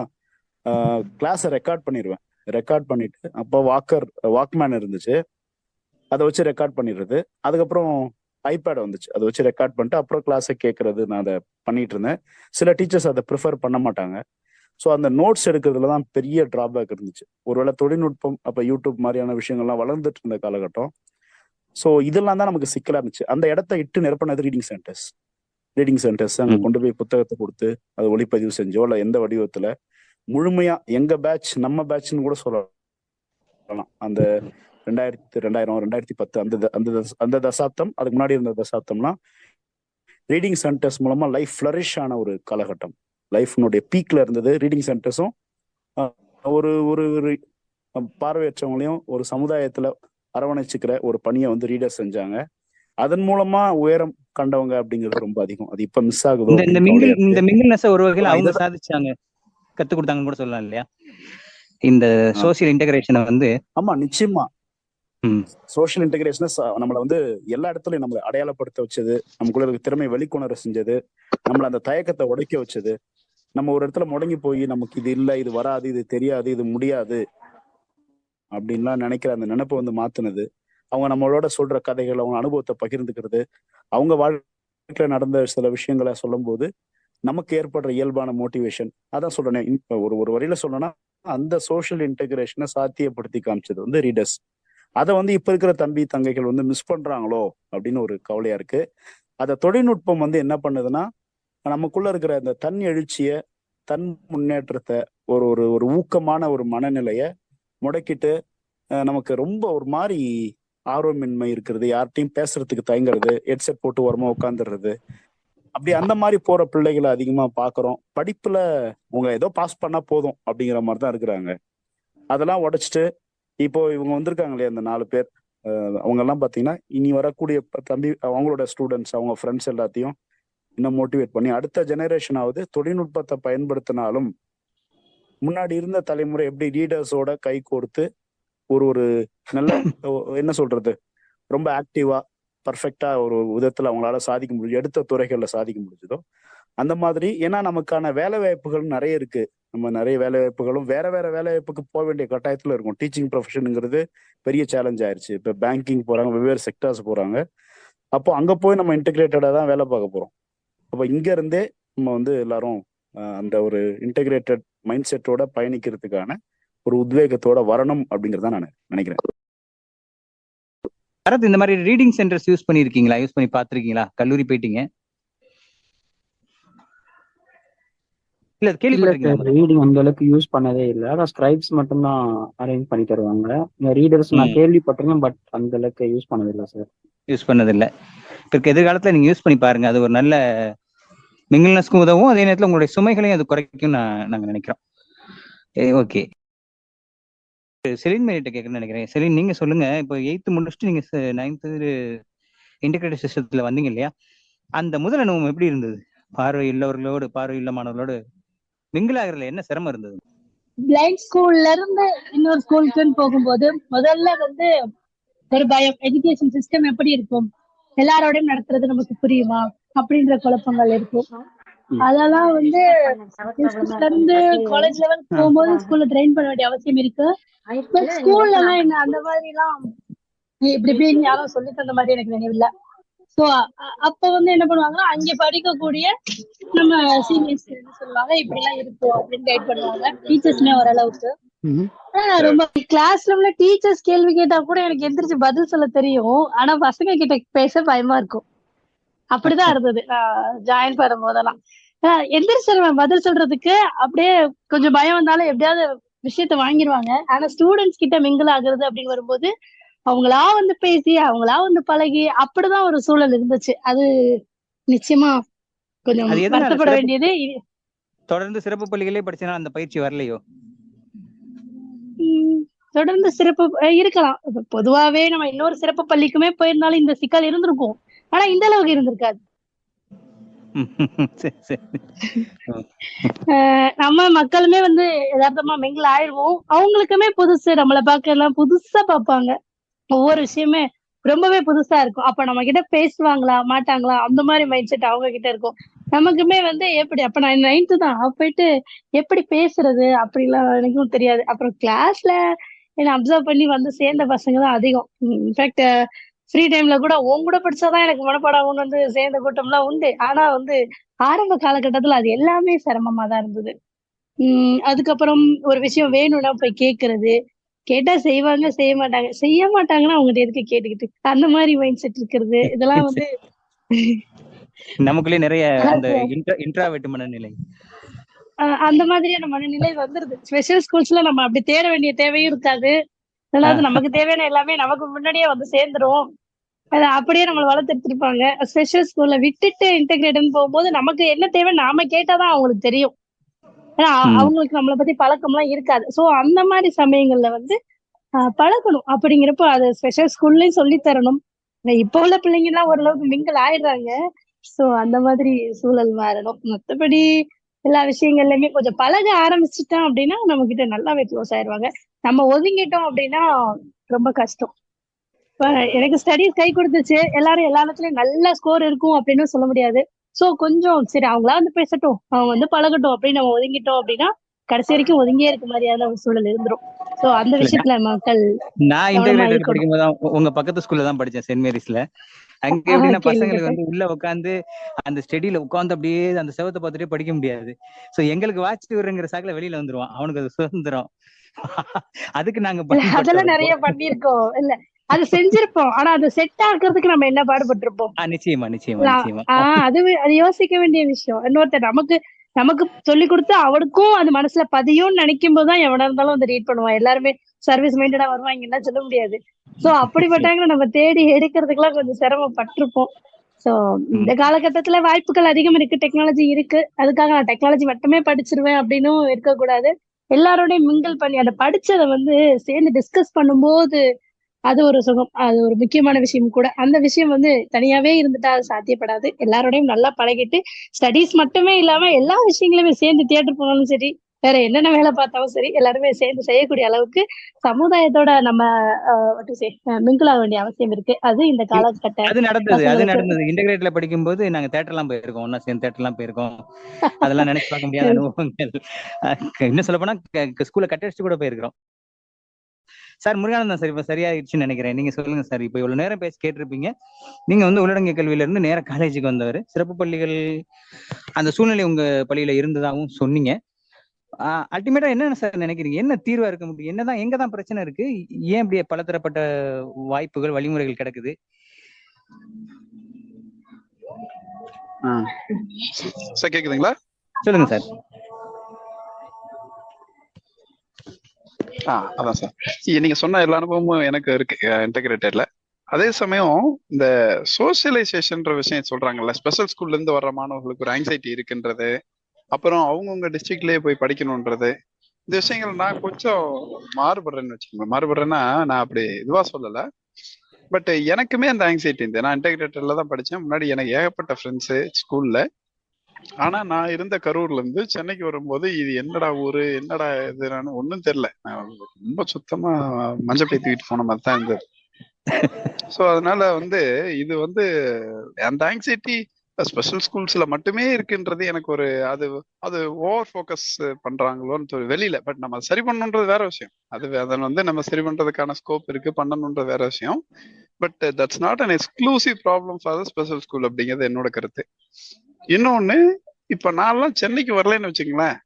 கிளாஸை ரெக்கார்ட் பண்ணிடுவேன். ரெக்கார்ட் பண்ணிட்டு, அப்போ வாக்மேன் இருந்துச்சு, அதை வச்சு ரெக்கார்ட் பண்ணிடுறது. அதுக்கப்புறம் ஐபேட் வந்துச்சு, அதை வச்சு ரெக்கார்ட் பண்ணிட்டு அப்புறம் கிளாஸை கேட்கறது. நான் அதை பண்ணிட்டு இருந்தேன். சில டீச்சர்ஸ் அதை ப்ரிஃபர் பண்ண மாட்டாங்க. ஸோ அந்த நோட்ஸ் எடுக்கிறதுல தான் பெரிய டிராபேக் இருந்துச்சு. ஒருவேளை தொழில்நுட்பம் அப்போ யூடியூப் மாதிரியான விஷயங்கள்லாம் வளர்ந்துட்டு இருந்த காலகட்டம். ஸோ இதெல்லாம் தான் நமக்கு சிக்கலா இருந்துச்சு. அந்த இடத்த இட்டு நிரப்பினது ரீடிங் சென்டர்ஸ் அங்கே கொண்டு போய் புத்தகத்தை கொடுத்து அதை ஒளிப்பதிவு செஞ்சோ இல்லை எந்த வடிவத்துல முழுமையா எங்க பேட்ச், நம்ம பேட்ச்னு கூட சொல்லலாம். அந்த 2000 2010 அந்த தசாப்தம், அதுக்கு முன்னாடி இருந்த தசாப்தம்லாம் ரீடிங் சென்டர்ஸ் மூலமா லைஃப் ஃபிளரிஷ் ஆன ஒரு காலகட்டம். லைஃப்னுடைய பீக்ல இருந்தது. ரீடிங் சென்டர்ஸும் ஒரு ஒரு பார்வையற்றவங்களையும் ஒரு சமுதாயத்துல அரவணைச்சுக்கிற ஒரு பணியை வந்து ரீடர் செஞ்சாங்க. அதன் மூலமா உயரம் கண்டவங்க அப்படிங்கிறது ரொம்ப அதிகம். அது இப்ப மிஸ் ஆகுதோ. இந்த மிங்கிள்னஸ் ஒரு வகையில அவங்க சாதிச்சாங்க, கத்து கொடுத்தாங்கன்னு கூட சொல்லலாம் இல்லையா? இந்த சோசியல் இன்டகிரேஷனை வந்து. ஆமா, நிச்சயமா. சோசியல் இன்டகிரேஷன் நம்மளை வந்து எல்லா இடத்துலயும் நம்மளை அடையாளப்படுத்த வச்சது, நமக்குள்ள இருக்க திறமை வெளிக்கொணர செஞ்சது, நம்மள அந்த தயக்கத்தை உடைக்க வச்சது. நம்ம ஒரு இடத்துல முடங்கி போய் நமக்கு இது இல்லை, இது வராது, இது தெரியாது, இது முடியாது அப்படின்லாம் நினைக்கிற அந்த நினைப்பை வந்து மாத்துனது. அவங்க நம்மளோட சொல்ற கதைகள், அவங்க அனுபவத்தை பகிர்ந்துக்கிறது, அவங்க வாழ்க்கையில நடந்த சில விஷயங்களை சொல்லும் போது நமக்கு ஏற்படுற இயல்பான மோட்டிவேஷன். அதான் சொல்றேன், ஒரு வரியில சொல்லணும்னா அந்த சோசியல் இன்டகிரேஷனை சாத்தியப்படுத்தி காமிச்சது வந்து ரீடர்ஸ். அதை வந்து இப்ப இருக்கிற தம்பி தங்கைகள் வந்து மிஸ் பண்றாங்களோ அப்படின்னு ஒரு கவலையா இருக்கு. அதை தொழில்நுட்பம் வந்து என்ன பண்ணுதுன்னா, நமக்குள்ள இருக்கிற அந்த தன் எழுச்சிய, தன் முன்னேற்றத்தை, ஒரு ஊக்கமான ஒரு மனநிலைய முடக்கிட்டு நமக்கு ரொம்ப ஒரு மாதிரி ஆர்வமின்மை இருக்கிறது, யார்கிட்டையும் பேசுறதுக்கு தயங்குறது, ஹெட்செட் போட்டு ஓரமா உட்காந்துடுறது, அப்படி அந்த மாதிரி போற பிள்ளைகளை அதிகமா பாக்குறோம். படிப்புல உங்க ஏதோ பாஸ் பண்ணா போதும் அப்படிங்கிற மாதிரி தான் இருக்கிறாங்க. அதெல்லாம் உடைச்சிட்டு இப்போ இவங்க வந்திருக்காங்க இல்லையா, அந்த 4 பேர், அவங்க எல்லாம் பாத்தீங்கன்னா இனி வரக்கூடிய தம்பி, அவங்களோட ஸ்டூடெண்ட்ஸ், அவங்க ஃப்ரெண்ட்ஸ் எல்லாத்தையும் இன்னும் மோட்டிவேட் பண்ணி அடுத்த ஜெனரேஷனாவது தொழில்நுட்பத்தை பயன்படுத்தினாலும் முன்னாடி இருந்த தலைமுறை எப்படி ரீடர்ஸோட கை கோர்த்து ஒரு நல்ல என்ன சொல்றது, ரொம்ப ஆக்டிவா பர்ஃபெக்டா ஒரு விதத்துல அவங்களால சாதிக்க முடியும், எடுத்த துறைகள்ல சாதிக்க முடிஞ்சதோ அந்த மாதிரி. ஏன்னா நமக்கான வேலை வாய்ப்புகள் நிறைய இருக்கு. நம்ம நிறைய வேலை வாய்ப்புகளும் வேற வேலை வாய்ப்புக்கு போக வேண்டிய கட்டாயத்துல இருக்கும். டீச்சிங் ப்ரொஃபஷனுங்கிறது பெரிய சேலஞ்ச் ஆயிடுச்சு. இப்ப பேங்கிங் போறாங்க, வெவ்வேறு செக்டர்ஸ் போறாங்க. அப்போ அங்க போய் நம்ம இன்டெகிரேட்டடா தான் வேலை பார்க்க போறோம். அப்போ இங்க இருந்தே நம்ம வந்து எல்லாரும் அந்த ஒரு இன்டெகிரேட்டட் மைண்ட் செட்டோட பயணிக்கிறதுக்கான ஒரு உத்வேகத்தோட வரணும் அப்படிங்கறத நான் நினைக்கிறேன். பரத், இந்த மாதிரி ரீடிங் சென்டர்ஸ் யூஸ் பண்ணி பாத்திருக்கீங்களா? கல்லூரி போயிட்டீங்க, இல்ல கேள்விப்பட்டிருக்கீங்களா? ரீடிங் அந்த அளவுக்கு யூஸ் பண்ணதே இல்லை. அதான் ஸ்கிரைப்ஸ் மட்டும் தான் அரேஞ்ச் பண்ணி தருவாங்க. ரீடர்ஸ் நான் கேள்விப்பட்டிருக்கேன், பட் அந்த அளவுக்கு யூஸ் பண்ணதில்லை சார். யூஸ் பண்ணதில்லை. இப்போ எதிர்காலத்துல நீங்க யூஸ் பண்ணி பாருங்க. அது ஒரு நல்ல மிங்கிள்னஸ்க்கும் உதவும், அதே நேரத்தில் உங்களுடைய சுமைகளையும் அது குறைக்கும் நாங்க நினைக்கிறோம். ஓகே, செலின் மேரிட்ட கேட்கணும்னு நினைக்கிறேன். செலின், நீங்க சொல்லுங்க. இப்போ 8th முடிச்சுட்டு நீங்க 9th இன்டெகிரேட்டட் சிஸ்டத்துல வந்தீங்க இல்லையா? அந்த முதல் அனுபவம் எப்படி இருந்தது? பார்வை இல்ல மாணவர்களோடு மிங்கிள் ஆகிறதுல என்ன சிரமம் இருந்தது? பிளைண்ட் ஸ்கூல்ல இருந்து இன்னொரு ஸ்கூலுக்குன்னு போகும்போது முதல்ல வந்து ஒரு பயம், எஜுகேஷன் சிஸ்டம் எப்படி இருக்கும், எல்லாரோடையும் நடத்துறது நமக்கு புரியுமா அப்படின்ற குழப்பங்கள் இருக்கும். அதெல்லாம் வந்து இருந்து காலேஜ் லெவல் போகும்போது ஸ்கூல்ல ட்ரெயின் பண்ண வேண்டிய அவசியம் இருக்கு. பட் ஸ்கூல்ல எல்லாம் என்ன அந்த மாதிரி எல்லாம் இப்படி யாரும் சொல்லி தந்த மாதிரி எனக்கு நினைவில்லை. ஸோ அப்ப வந்து என்ன பண்ணுவாங்கன்னா, அங்க படிக்கக்கூடிய நம்ம சீனியர்ஸ் என்ன சொல்லுவாங்க, இப்படி எல்லாம் இருக்கும் அப்படின்னு கைட் பண்ணுவாங்க. டீச்சர்ஸ்மே ஓரளவுக்கு ரொம்ப கிளாஸ் ரூம்ல டீச்சர்ஸ் கேள்வி கேட்டா கூட எனக்கு எந்திரிச்சு பதில் சொல்ல தெரியும். ஆனா பசங்க கிட்ட பேச பயமா இருக்கும். அப்படிதான் இருந்தது ஜாயின் பண்ணும் போதெல்லாம். எந்திரிச்சிருவேன் பதில் சொல்றதுக்கு, அப்படியே கொஞ்சம் பயம் வந்தாலும் எப்படியாவது விஷயத்த வாங்கிடுவாங்க. ஆனா ஸ்டூடெண்ட்ஸ் கிட்ட மிங்கிள் ஆகுறது அப்படின்னு வரும்போது அவங்களா வந்து பேசி அவங்களா வந்து பழகி அப்படிதான் ஒரு சூழல் இருந்துச்சு. அது நிச்சயமா கொஞ்சம் அது எதனால வருத்தப்பட சிறப்பு வேண்டியது. தொடர்ந்து சிறப்பு பள்ளிகளே படிச்சனால அந்த பயிற்சி வரலையோ? உம் தொடர்ந்து சிறப்பு இருக்கலாம். இப்ப பொதுவாவே நம்ம இன்னொரு சிறப்பு பள்ளிக்குமே போயிருந்தாலும் இந்த சிக்கல் இருந்திருக்கும். ஆனா இந்த அளவுக்கு இருந்திருக்காது. சரி சரி. நம்ம மக்களுமே வந்து யதார்த்தமா மிங்கிள் ஆயிடுவோம். அவங்களுக்குமே புதுசு, நம்மளை பார்க்க எல்லாம் புதுசா பார்ப்பாங்க. ஒவ்வொரு விஷயமே ரொம்பவே புதுசா இருக்கும். அப்ப நம்ம கிட்ட பேசுவாங்களா மாட்டாங்களா அந்த மாதிரி மைண்ட் செட் அவங்க கிட்ட இருக்கும். நமக்குமே வந்து எப்படி அப்ப நான் 9th தான் போயிட்டு எப்படி பேசுறது அப்படிலாம் எனக்கும் தெரியாது. அப்புறம் கிளாஸ்ல என்ன அப்சர்வ் பண்ணி வந்து சேர்ந்த பசங்க தான் அதிகம். இன்ஃபேக்ட் ஃப்ரீ டைம்ல கூட உன் கூட படிச்சாதான் எனக்கு மனப்பாடம் வந்து சேர்ந்த கூட்டம்லாம் உண்டு. ஆனா வந்து ஆரம்ப காலகட்டத்துல அது எல்லாமே சிரமமா தான் இருந்தது. அதுக்கப்புறம் ஒரு விஷயம் வேணும்னா போய் கேட்கறது. கேட்டா செய்வாங்க, செய்ய மாட்டாங்க. செய்ய மாட்டாங்கன்னா அவங்ககிட்ட எதுக்கு கேட்டுக்கிட்டு அந்த மாதிரி மைண்ட் செட் இருக்கிறது. இதெல்லாம் வந்து நமக்குள்ளே நிறைய அந்த இன்ட்ராவெர்ட் மனநிலை, அந்த மாதிரியான மனநிலை வந்துருது. ஸ்பெஷல் ஸ்கூல்ஸ்ல நம்ம அப்படி தேட வேண்டிய தேவையும் இருக்காது. அதாவது நமக்கு தேவையான எல்லாமே நமக்கு முன்னாடியே வந்து சேர்ந்துரும். அதை அப்படியே நம்மளை வளர்த்துருப்பாங்க. ஸ்பெஷல் ஸ்கூல்ல விட்டுட்டு இன்டெகிரேட்னு போகும்போது நமக்கு என்ன தேவை நாம கேட்டாதான் அவங்களுக்கு தெரியும். ஏன்னா அவங்களுக்கு நம்மளை பத்தி பழக்கம்லாம் இருக்காது. சோ அந்த மாதிரி சமயங்கள்ல வந்து பழகணும். அப்படிங்கிறப்ப அது ஸ்பெஷல் ஸ்கூல்லயும் சொல்லி தரணும். இப்ப உள்ள பிள்ளைங்க எல்லாம் ஓரளவுக்கு மிங்கிள் ஆயிடுறாங்க. சோ அந்த மாதிரி சூழல் மாறணும். மத்தபடி எல்லா விஷயங்கள்லயுமே கொஞ்சம் பழக ஆரம்பிச்சுட்டோம் அப்படின்னா நம்ம கிட்ட நல்லாவே க்ளோஸ் ஆயிடுவாங்க. நம்ம ஒதுங்கிட்டோம் அப்படின்னா ரொம்ப கஷ்டம். இப்ப எனக்கு ஸ்டடீஸ் கை கொடுத்துச்சு. எல்லாரும் எல்லா இடத்துலயும் நல்ல ஸ்கோர் இருக்கும் அப்படின்னு சொல்ல முடியாது. சோ கொஞ்சம் சரி அவங்களா வந்து பேசட்டும், அவங்க வந்து பழகட்டும் அப்படின்னு நம்ம ஒதுங்கிட்டோம் அப்படின்னா கடைசி வரைக்கும் ஒதுங்கியே இருக்க மாதிரியான ஒரு சூழல் இருந்துரும். சோ அந்த விஷயத்துல மக்கள் நான் இன்டெகிரேட்டட் படிக்கும்போது உங்க பக்கத்து ஸ்கூல்ல தான் படிச்சேன், சென்ட் மேரிஸ்ல. அங்க எப்படின்னா பசங்களுக்கு வந்து உள்ள உட்காந்து அந்த ஸ்டடியில உட்காந்து அப்படியே அந்த செவத்தை பார்த்துட்டே படிக்க முடியாது. சோ எங்களுக்கு வாட்ச் விடுறங்கிற சாக்குல வெளியில வந்துருவான். அவனுக்கு அது சுதந்திரம். அதுக்கு நாங்க அதெல்லாம் நிறைய பண்ணிருக்கோம். இல்ல அது செஞ்சிருப்போம். ஆனா அது செட் ஆக்குறதுக்கு நம்ம என்ன பாடுபட்டிருப்போம். நிச்சயமா நிச்சயமா நிச்சயமா. அது யோசிக்க வேண்டிய விஷயம். இன்னொருத்தர் நமக்கு சொல்லி கொடுத்து அவனுக்கும் அது மனசுல பதியும்னு நினைக்கும் போதுதான் எவனா இருந்தாலும் வந்து ரீட் பண்ணுவான். எல்லாருமே சர்வீஸ் மைண்டடா வருவாங்கன்னா சொல்ல முடியாது. சோ அப்படிப்பட்டவங்க நம்ம தேடி எடுக்கிறதுக்கு எல்லாம் கொஞ்சம் சிரமப்பட்டிருப்போம். சோ இந்த காலகட்டத்துல வாய்ப்புகள் அதிகம் இருக்கு, டெக்னாலஜி இருக்கு. அதுக்காக நான் டெக்னாலஜி மட்டுமே படிச்சிருவேன் அப்படின்னும் இருக்கக்கூடாது. எல்லாரோடையும் மிங்கிள் பண்ணி அதை படிச்சதை வந்து சேர்ந்து டிஸ்கஸ் பண்ணும்போது அது ஒரு சுகம். அது ஒரு முக்கியமான விஷயம் கூட. அந்த விஷயம் வந்து தனியாவே இருந்துட்டா அது சாத்தியப்படாது. எல்லாரோடையும் நல்லா பழகிட்டு ஸ்டடீஸ் மட்டுமே இல்லாம எல்லா விஷயங்களுமே சேர்ந்து தியேட்டர் போனாலும் சரி, வேற என்னென்ன வேலை பார்த்தாலும் சரி, எல்லாருமே சேர்ந்து செய்யக்கூடிய அளவுக்கு சமுதாயத்தோட நம்ம மிங்கிள் ஆக வேண்டிய அவசியம் இருக்கு. அது இந்த காலகட்ட அது நடந்தது. இன்டெகிரேட்ல படிக்கும்போது நாங்க தியேட்டர்லாம் போயிருக்கோம், ஒன்னா சேர்ந்து தியேட்டர்லாம் போயிருக்கோம். அதெல்லாம் நினைச்சு பார்க்க முடியாத அனுபவங்கள். இன்னும் சொல்ல போனா ஸ்கூல்ல கட்டடிச்சு கூட போயிருக்கிறோம். சார் முருகானந்தம் சார், இப்ப சரியாயிடுச்சுன்னு நினைக்கிறேன். நீங்க சொல்லுங்க சார். இப்ப இவ்வளவு நேரம் பேசி கேட்டிருப்பீங்க. நீங்க வந்து உள்ளடங்கிய கல்வியில இருந்து நேர காலேஜுக்கு வந்தவர். சிறப்பு பள்ளிகள் அந்த சூழ்நிலை உங்க பள்ளியில இருந்ததாகவும் சொன்னீங்க. அல்டிமேட்டா என்ன சார் நினைக்கிறீங்க? என்ன தீர்வா இருக்க முடியும்? என்னதான் எங்கதான் பிரச்சனை இருக்கு? ஏன் இப்படி பலதரப்பட்ட வாய்ப்புகள் வழிமுறைகள் கிடக்குது? சார் கேக்குதுங்களா? சொல்லுங்க சார். அதான் சார், நீங்க சொன்ன எல்லா அனுபவமும் எனக்கு இருக்கு இன்டெகிரேட்டட்ல. அதே சமயம் இந்த சோசியலைசேஷன்ற விஷயம் சொல்றாங்கல்ல, ஸ்பெஷல் ஸ்கூல்ல இருந்து வர்ற மாணவர்களுக்கு ஒரு ஆங்ஸைட்டி இருக்குன்றது, அப்புறம் அவங்கவுங்க டிஸ்ட்ரிக்ட்லயே போய் படிக்கணும்ன்றது, இந்த விஷயங்கள் நான் கொஞ்சம் மாறுபடுறேன்னு வச்சுக்கோங்க. மாறுபடுறேன்னா நான் அப்படி இதுவா சொல்லல, பட் எனக்குமே அந்த ஆங்ஸைட்டி இருந்து. நான் இன்டெகிரேட்டட்ல தான் படித்தேன். முன்னாடி எனக்கு ஏகப்பட்ட ஃப்ரெண்ட்ஸு ஸ்கூல்ல. ஆனா நான் இருந்த கரூர்ல இருந்து சென்னைக்கு வரும்போது இது என்னடா ஊரு, என்னடா இதுன்னு ஒன்றும் தெரியல. ரொம்ப சுத்தமா மஞ்சள் பை தூக்கிட்டு போன மாதிரி தான் இருந்தது. ஸோ அதனால வந்து இது வந்து அந்த ஆங்ஸைட்டி ஸ்பெஷல் ஸ்கூல்ஸ்ல மட்டுமே இருக்குன்றது எனக்கு ஒரு அது ஓவர் ஃபோக்கஸ் பண்றாங்களோன்னு வெளியில. பட் நம்ம சரி பண்ணணுன்றது வேற விஷயம். அதை வந்து நம்ம சரி பண்றதுக்கான ஸ்கோப் இருக்கு, பண்ணணுன்றது வேற விஷயம். But that's not an exclusive problem for the special school அப்படிங்கிறது என்னோட கருத்து. இன்னொன்னு, இப்ப நான்லாம் சென்னைக்கு வரலன்னு வச்சுங்களேன்,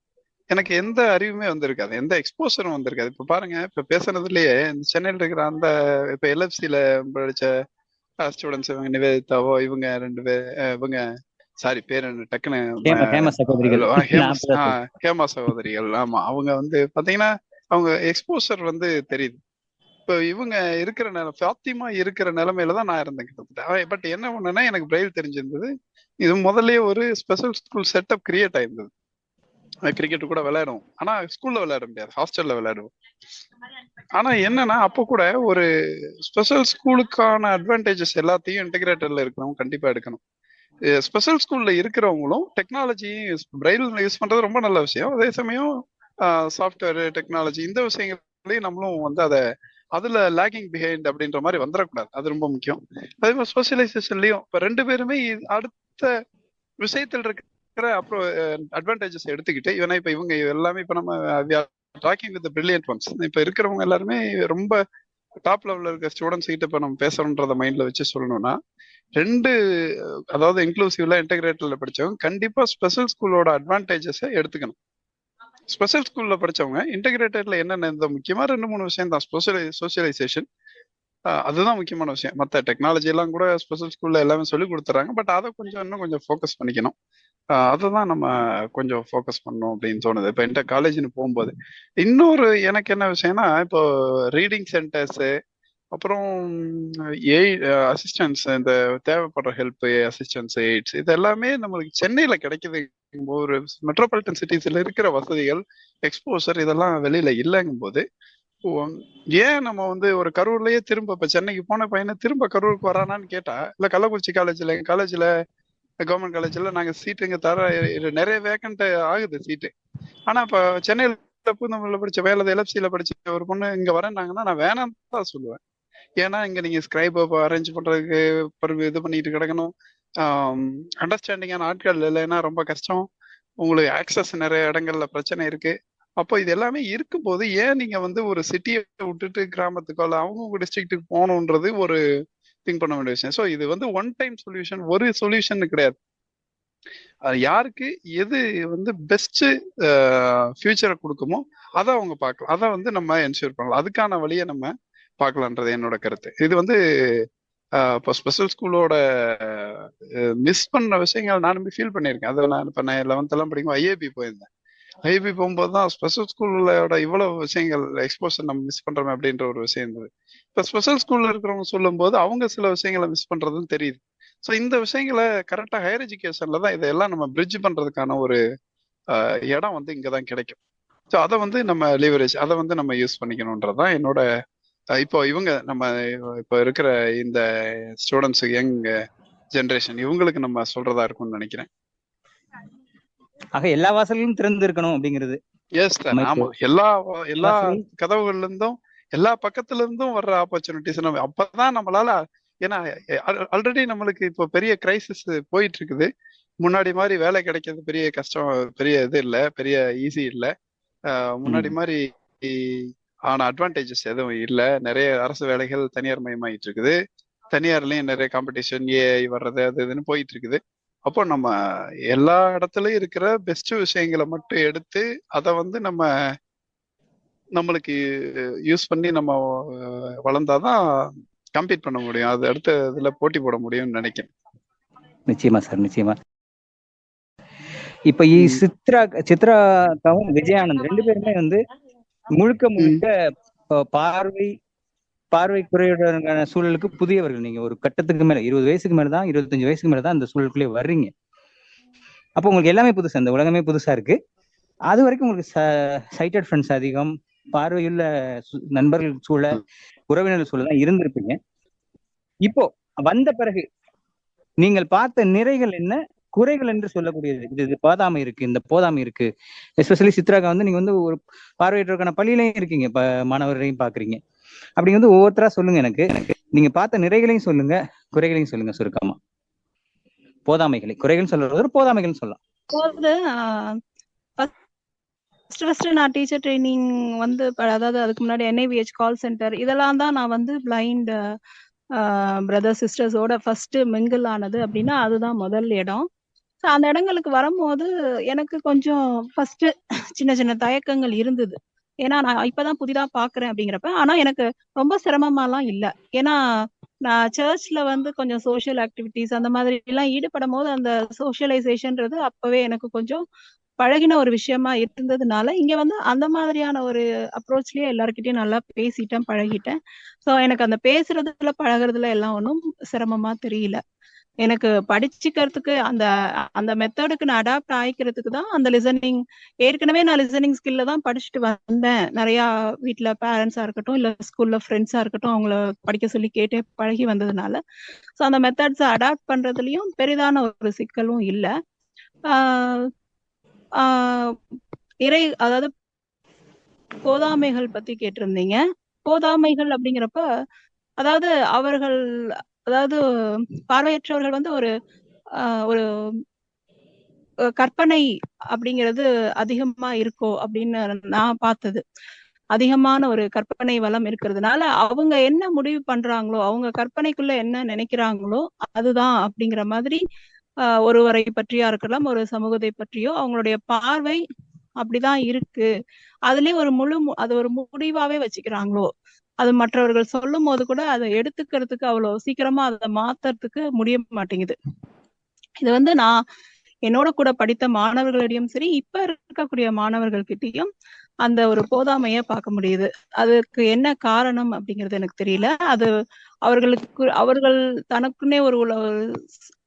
எனக்கு எந்த அறிவுமே வந்திருக்காது, எந்த எக்ஸ்போசரும் வந்திருக்காது. இப்ப பாருங்க, இப்ப பேசுனதுலயே இந்த சென்னையில இருக்கிற அந்த இப்ப எல்எஃப்சில படிச்ச ஸ்டூடெண்ட்ஸ், இவங்க நிவேதிதாவோ, இவங்க 2 பேர், இவங்க சாரி பேர் டக்குன்னு ஹேமா சகோதரிகள். ஹேமா சகோதரிகள். ஆமா, அவங்க வந்து பாத்தீங்கன்னா அவங்க எக்ஸ்போசர் வந்து தெரியுது. இப்போ இவங்க இருக்கிற ஃபாத்திமா இருக்கிற நிலைமையில தான் நான் இருந்தேன் கிட்டத்தட்ட. பட் என்ன ஒண்ணுன்னா எனக்கு பிரெயில் தெரிஞ்சிருந்தது. இது முதல்லயே ஒரு ஸ்பெஷல் ஸ்கூல் செட்டப் கிரியேட் ஆயிருந்தது. கிரிக்கெட் கூட விளையாடுவோம், ஆனா ஸ்கூல்ல விளையாட முடியாது, ஹாஸ்டல்ல விளையாடுவோம். ஆனா என்னன்னா அப்போ கூட ஒரு ஸ்பெஷல் ஸ்கூலுக்கான அட்வான்டேஜஸ் எல்லாத்தையும் இன்டகிரேட்டர்ல இருக்கிறவங்க கண்டிப்பா எடுக்கணும். ஸ்பெஷல் ஸ்கூல்ல இருக்கிறவங்களும் டெக்னாலஜி பிரெயில் யூஸ் பண்றது ரொம்ப நல்ல விஷயம். அதே சமயம் சாஃப்ட்வேர் டெக்னாலஜி இந்த விஷயங்களையும் நம்மளும் வந்து அதை அதுல லேகிங் பிஹைண்ட் அப்படின்ற மாதிரி வந்துடக்கூடாது. அது ரொம்ப முக்கியம். அதே மாதிரி ஸ்பெஷலைசேஷன்லயும் இப்ப ரெண்டு பேருமே அடுத்த விஷயத்தில் இருக்கிற அப்புறம் அட்வான்டேஜஸ் எடுத்துக்கிட்டு இவனா இப்ப இவங்க எல்லாமே இப்ப நம்ம டாக்கிங் வித் பிரில்லியன்ட் ஒன்ஸ் இப்ப இருக்கிறவங்க எல்லாருமே ரொம்ப டாப் லெவல்ல இருக்க ஸ்டூடெண்ட்ஸ் கிட்ட இப்ப நம்ம பேசுறோன்றத மைண்ட்ல வச்சு சொல்லணும்னா ரெண்டு, அதாவது இன்க்ளூசிவ்ல இன்டகிரேட்டர்ல படிச்சவங்க கண்டிப்பா ஸ்பெஷல் ஸ்கூலோட அட்வான்டேஜஸை எடுத்துக்கணும். ஸ்பெஷல் ஸ்கூல்ல படிச்சவங்க இன்டகிரேட்டர்ல என்னென்ன இந்த முக்கியமா 2-3 விஷயம் தான். சோசியலைசேஷன் அதுதான் முக்கியமான விஷயம். மற்ற டெக்னாலஜி எல்லாம் கூட ஸ்பெஷல் ஸ்கூல்ல எல்லாமே சொல்லி கொடுத்துறாங்க. பட் அதை கொஞ்சம் இன்னும் கொஞ்சம் ஃபோக்கஸ் பண்ணிக்கணும். அதை தான் நம்ம கொஞ்சம் ஃபோக்கஸ் பண்ணணும் அப்படின்னு தோணுது. இப்போ இந்த காலேஜ்னு போகும்போது இன்னொரு எனக்கு என்ன விஷயம்னா இப்போ ரீடிங் சென்டர்ஸ் அப்புறம் அசிஸ்டன்ஸ் இந்த தேவைப்படுற ஹெல்ப் அசிஸ்டன்ஸ் எய்ட்ஸ் இது எல்லாமே நம்மளுக்கு சென்னையில கிடைக்குது. ஒரு மெட்ரோபாலிட்டன் சிட்டிஸ்ல இருக்கிற வசதிகள் எக்ஸ்போசர் இதெல்லாம் வெளியில இல்லைங்கும் போது ஏன் நம்ம வந்து ஒரு கரூர்லயே திரும்ப இப்ப சென்னைக்கு போன பையனை திரும்ப கரூருக்கு வரானான்னு கேட்டா இல்ல கள்ளக்குறிச்சி காலேஜ்ல எங்க காலேஜ்ல கவர்மெண்ட் காலேஜ்ல நாங்க சீட்டு இங்க தர நிறைய வேக்கண்ட் ஆகுது சீட்டு. ஆனா இப்ப சென்னையில பூந்தமல்லில படிச்ச வேலை எல்எஃப்சியில படிச்ச ஒரு பொண்ணு இங்க வரேன்னாங்கன்னா நான் வேணாம்னு தான் சொல்லுவேன். ஏன்னா இங்க நீங்க ஸ்கிரைப் அரேஞ்ச் பண்றதுக்கு இது பண்ணிட்டு கிடக்கணும். அண்டர்ஸ்டாண்டிங்கான ஆட்கள் இல்லைன்னா ரொம்ப கஷ்டம். உங்களுக்கு ஆக்சஸ் நிறைய இடங்கள்ல பிரச்சனை இருக்கு. அப்போ இது எல்லாமே இருக்கும்போது ஏன் நீங்க வந்து ஒரு சிட்டியை விட்டுட்டு கிராமத்துக்கோ இல்ல அவங்க டிஸ்ட்ரிக்ட்டுக்கு போகணுன்றது ஒரு திங்க் பண்ண வேண்டிய விஷயம். ஸோ இது வந்து ஒன் டைம் சொல்யூஷன், ஒரு சொல்யூஷன் கிடையாது. யாருக்கு எது வந்து பெஸ்ட் ஃபியூச்சரை கொடுக்குமோ அதை அவங்க பார்க்கலாம். அதை வந்து நம்ம என்ஷூர் பண்ணலாம். அதுக்கான வழியை நம்ம பார்க்கலான்றது என்னோட கருத்து. இது வந்து இப்போ ஸ்பெஷல் ஸ்கூலோட மிஸ் பண்ண விஷயங்கள் நானுமே ஃபீல் பண்ணியிருக்கேன். அதை நான் இப்போ நான் 11th எல்லாம் படிக்கும் ஐஏபி போயிருந்தேன். ஐஏபி போகும்போது தான் ஸ்பெஷல் ஸ்கூலோட இவ்வளவு விஷயங்கள் எக்ஸ்போசர் நம்ம மிஸ் பண்றோமே அப்படின்ற ஒரு விஷயம் இருந்தது. இப்போ ஸ்பெஷல் ஸ்கூல்ல இருக்கிறவங்க சொல்லும் போது அவங்க சில விஷயங்களை மிஸ் பண்றதுன்னு தெரியுது. ஸோ இந்த விஷயங்களை கரெக்டா ஹையர் எஜுகேஷன்ல தான் இதெல்லாம் நம்ம பிரிட்ஜ் பண்றதுக்கான ஒரு இடம் வந்து இங்கதான் கிடைக்கும். ஸோ அதை வந்து நம்ம லீவரேஜ் அதை வந்து நம்ம யூஸ் பண்ணிக்கணும்ன்றதுதான் என்னோட இப்போ இவங்க நம்ம இப்போ இருக்கிற இந்த ஸ்டூடெண்ட்ஸ் யங் ஜென்ரேஷன் இவங்களுக்கு நம்ம சொல்றதா இருக்கும்னு நினைக்கிறேன். ஆக எல்லா வாசல்களும் திறந்து இருக்கணும் அப்படிங்கிறது. எஸ் சார், ஆமா. எல்லா கதவுகள்ல இருந்தும் எல்லா பக்கத்துல இருந்தும் வர்ற ஆப்பர்ச்சுனிட்டிஸ் நம்ம அப்பதான் நம்மளால, ஏன்னா ஆல்ரெடி நம்மளுக்கு இப்போ பெரிய கிரைசிஸ் போயிட்டு இருக்குது. முன்னாடி மாதிரி வேலை கிடைக்கிறது பெரிய கஷ்டம், பெரிய இது இல்லை, பெரிய ஈஸி இல்லை. முன்னாடி மாதிரி ஆன அட்வான்டேஜஸ் எதுவும் இல்லை. நிறைய அரசு வேலைகள் தனியார் மயமாயிட்டு இருக்குது. தனியார்லயும் நிறைய காம்படிஷன் ஏஐ வர்றது அது இதுன்னு போயிட்டு இருக்குது. அப்போ நம்ம எல்லா இடத்துலயும் இருக்கிற பெஸ்ட் விஷயங்களை மட்டும் எடுத்து அதை வந்து நம்மளுக்கு யூஸ் பண்ணி நம்ம வளர்ந்தாதான் கம்பீட் பண்ண முடியும். அது அடுத்த இதுல போட்டி போட முடியும்னு நினைக்கிறேன். நிச்சயமா சார், நிச்சயமா. இப்ப சித்ராக்காவும் விஜயானந்த் ரெண்டு பேருமே வந்து முழுக்க பார்வை குறையுடனான சூழலுக்கு புதியவர்கள். நீங்க ஒரு கட்டத்துக்கு மேல 20 வயசுக்கு மேலதான் 25 வயசுக்கு மேலதான் அந்த சூழலுக்குள்ளே வர்றீங்க. அப்போ உங்களுக்கு எல்லாமே புதுசு, அந்த உலகமே புதுசா இருக்கு. அது வரைக்கும் உங்களுக்கு சைட்டட் ஃப்ரெண்ட்ஸ் அதிகம், பார்வையுள்ள நண்பர்கள் சூழல், உறவினர்கள் சூழல் தான் இருந்திருப்பீங்க. இப்போ வந்த பிறகு நீங்கள் பார்த்த நிறைகள் என்ன, குறைகள் என்று சொல்லக்கூடியது? இது போதாமை இருக்கு, இந்த போதாமை இருக்கு. எஸ்பெஷலி சித்ராக்கா வந்து நீங்க வந்து ஒரு பார்வையற்றோருக்கான பள்ளியிலையும் இருக்கீங்க, மாணவர்களையும் பாக்குறீங்க. அப்படி வந்து ஒவ்வொருத்தரா சொல்லுங்க. எனக்கு நீங்க பார்த்த நிறைகளையும் சொல்லுங்க, குறைகளையும் சொல்லுங்க சுருக்கமா. போதாமைகளை, குறைகள் சொல்றது போதாமைகள் சொல்லலாம். ஃபர்ஸ்ட் நான் டீச்சர் ட்ரைனிங் வந்து அதாவது அதுக்கு முன்னாடி NIVH கால் சென்டர் இதெல்லாம் தான் நான் வந்து பிளைண்ட் பிரதர் சிஸ்டர்ஸோட ஃபர்ஸ்ட் மிங்கிள் ஆனது அப்படின்னா அதுதான் முதல் இடம். ஸோ அந்த இடங்களுக்கு வரும்போது எனக்கு கொஞ்சம் ஃபர்ஸ்ட் சின்ன சின்ன தயக்கங்கள் இருந்தது. ஏன்னா நான் இப்பதான் புதிதா பாக்குறேன் அப்படிங்கிறப்ப. ஆனா எனக்கு ரொம்ப சிரமமாலாம் இல்லை. ஏன்னா நான் சர்ச்ல வந்து கொஞ்சம் சோஷியல் ஆக்டிவிட்டிஸ் அந்த மாதிரி எல்லாம் ஈடுபடும் போது அந்த சோஷியலைசேஷன்றது அப்பவே எனக்கு கொஞ்சம் பழகின ஒரு விஷயமா இருந்ததுனால இங்க வந்து அந்த மாதிரியான ஒரு அப்ரோச்லயே எல்லாருக்கிட்டையும் நல்லா பேசிட்டேன், பழகிட்டேன். ஸோ எனக்கு அந்த பேசுறதுல பழகுறதுல எல்லாம் ஒன்றும் சிரமமா தெரியல. எனக்கு படிச்சுக்கிறதுக்கு அந்த அந்த மெத்தடுக்கு நான் அடாப்ட் ஆயிக்கிறதுக்கு தான் அந்த லிசனிங், ஏற்கனவே நான் லிசனிங் ஸ்கில்ல தான் படிச்சுட்டு வந்தேன். நிறைய வீட்ல பேரண்ட்ஸா இருக்கட்டும், இல்ல ஸ்கூல்ல ஃப்ரெண்ட்ஸா இருக்கட்டும், அவங்கள படிக்க சொல்லி கேட்டே பழகி வந்ததுனால ஸோ அந்த மெத்தட்ஸை அடாப்ட் பண்றதுலயும் பெரிதான ஒரு சிக்கலும் இல்லை. ஆஹ் ஆஹ் அதாவது போதாமைகள் பத்தி கேட்டிருந்தீங்க. போதாமைகள் அப்படிங்கிறப்ப அதாவது அவர்கள், அதாவது பார்வையற்றவர்கள் வந்து ஒரு ஒரு கற்பனை அப்படிங்கிறது அதிகமா இருக்கோ அப்படின்னு நான் பார்த்தது. அதிகமான ஒரு கற்பனை வளம் இருக்கிறதுனால அவங்க என்ன முடிவு பண்றாங்களோ, அவங்க கற்பனைக்குள்ள என்ன நினைக்கிறாங்களோ அதுதான் அப்படிங்கிற மாதிரி ஒருவரை பற்றியா இருக்கலாம், ஒரு சமூகத்தை பற்றியோ அவங்களுடைய பார்வை அப்படிதான் இருக்கு. அதுலயே ஒரு அது ஒரு முடிவாவே வச்சுக்கிறாங்களோ, அது மற்றவர்கள் சொல்லும் போது கூட அதை எடுத்துக்கிறதுக்கு அவ்வளவு சீக்கிரமா அதை மாத்துறதுக்கு முடிய மாட்டேங்குது. இது வந்து நான் என்னோட கூட படித்த மாணவர்களிடையும் சரி, இப்ப இருக்கக்கூடிய மாணவர்கள்கிட்டயும் அந்த ஒரு போதாமைய பார்க்க முடியுது. அதுக்கு என்ன காரணம் அப்படிங்கிறது எனக்கு தெரியல. அது அவர்கள் தனக்குன்னே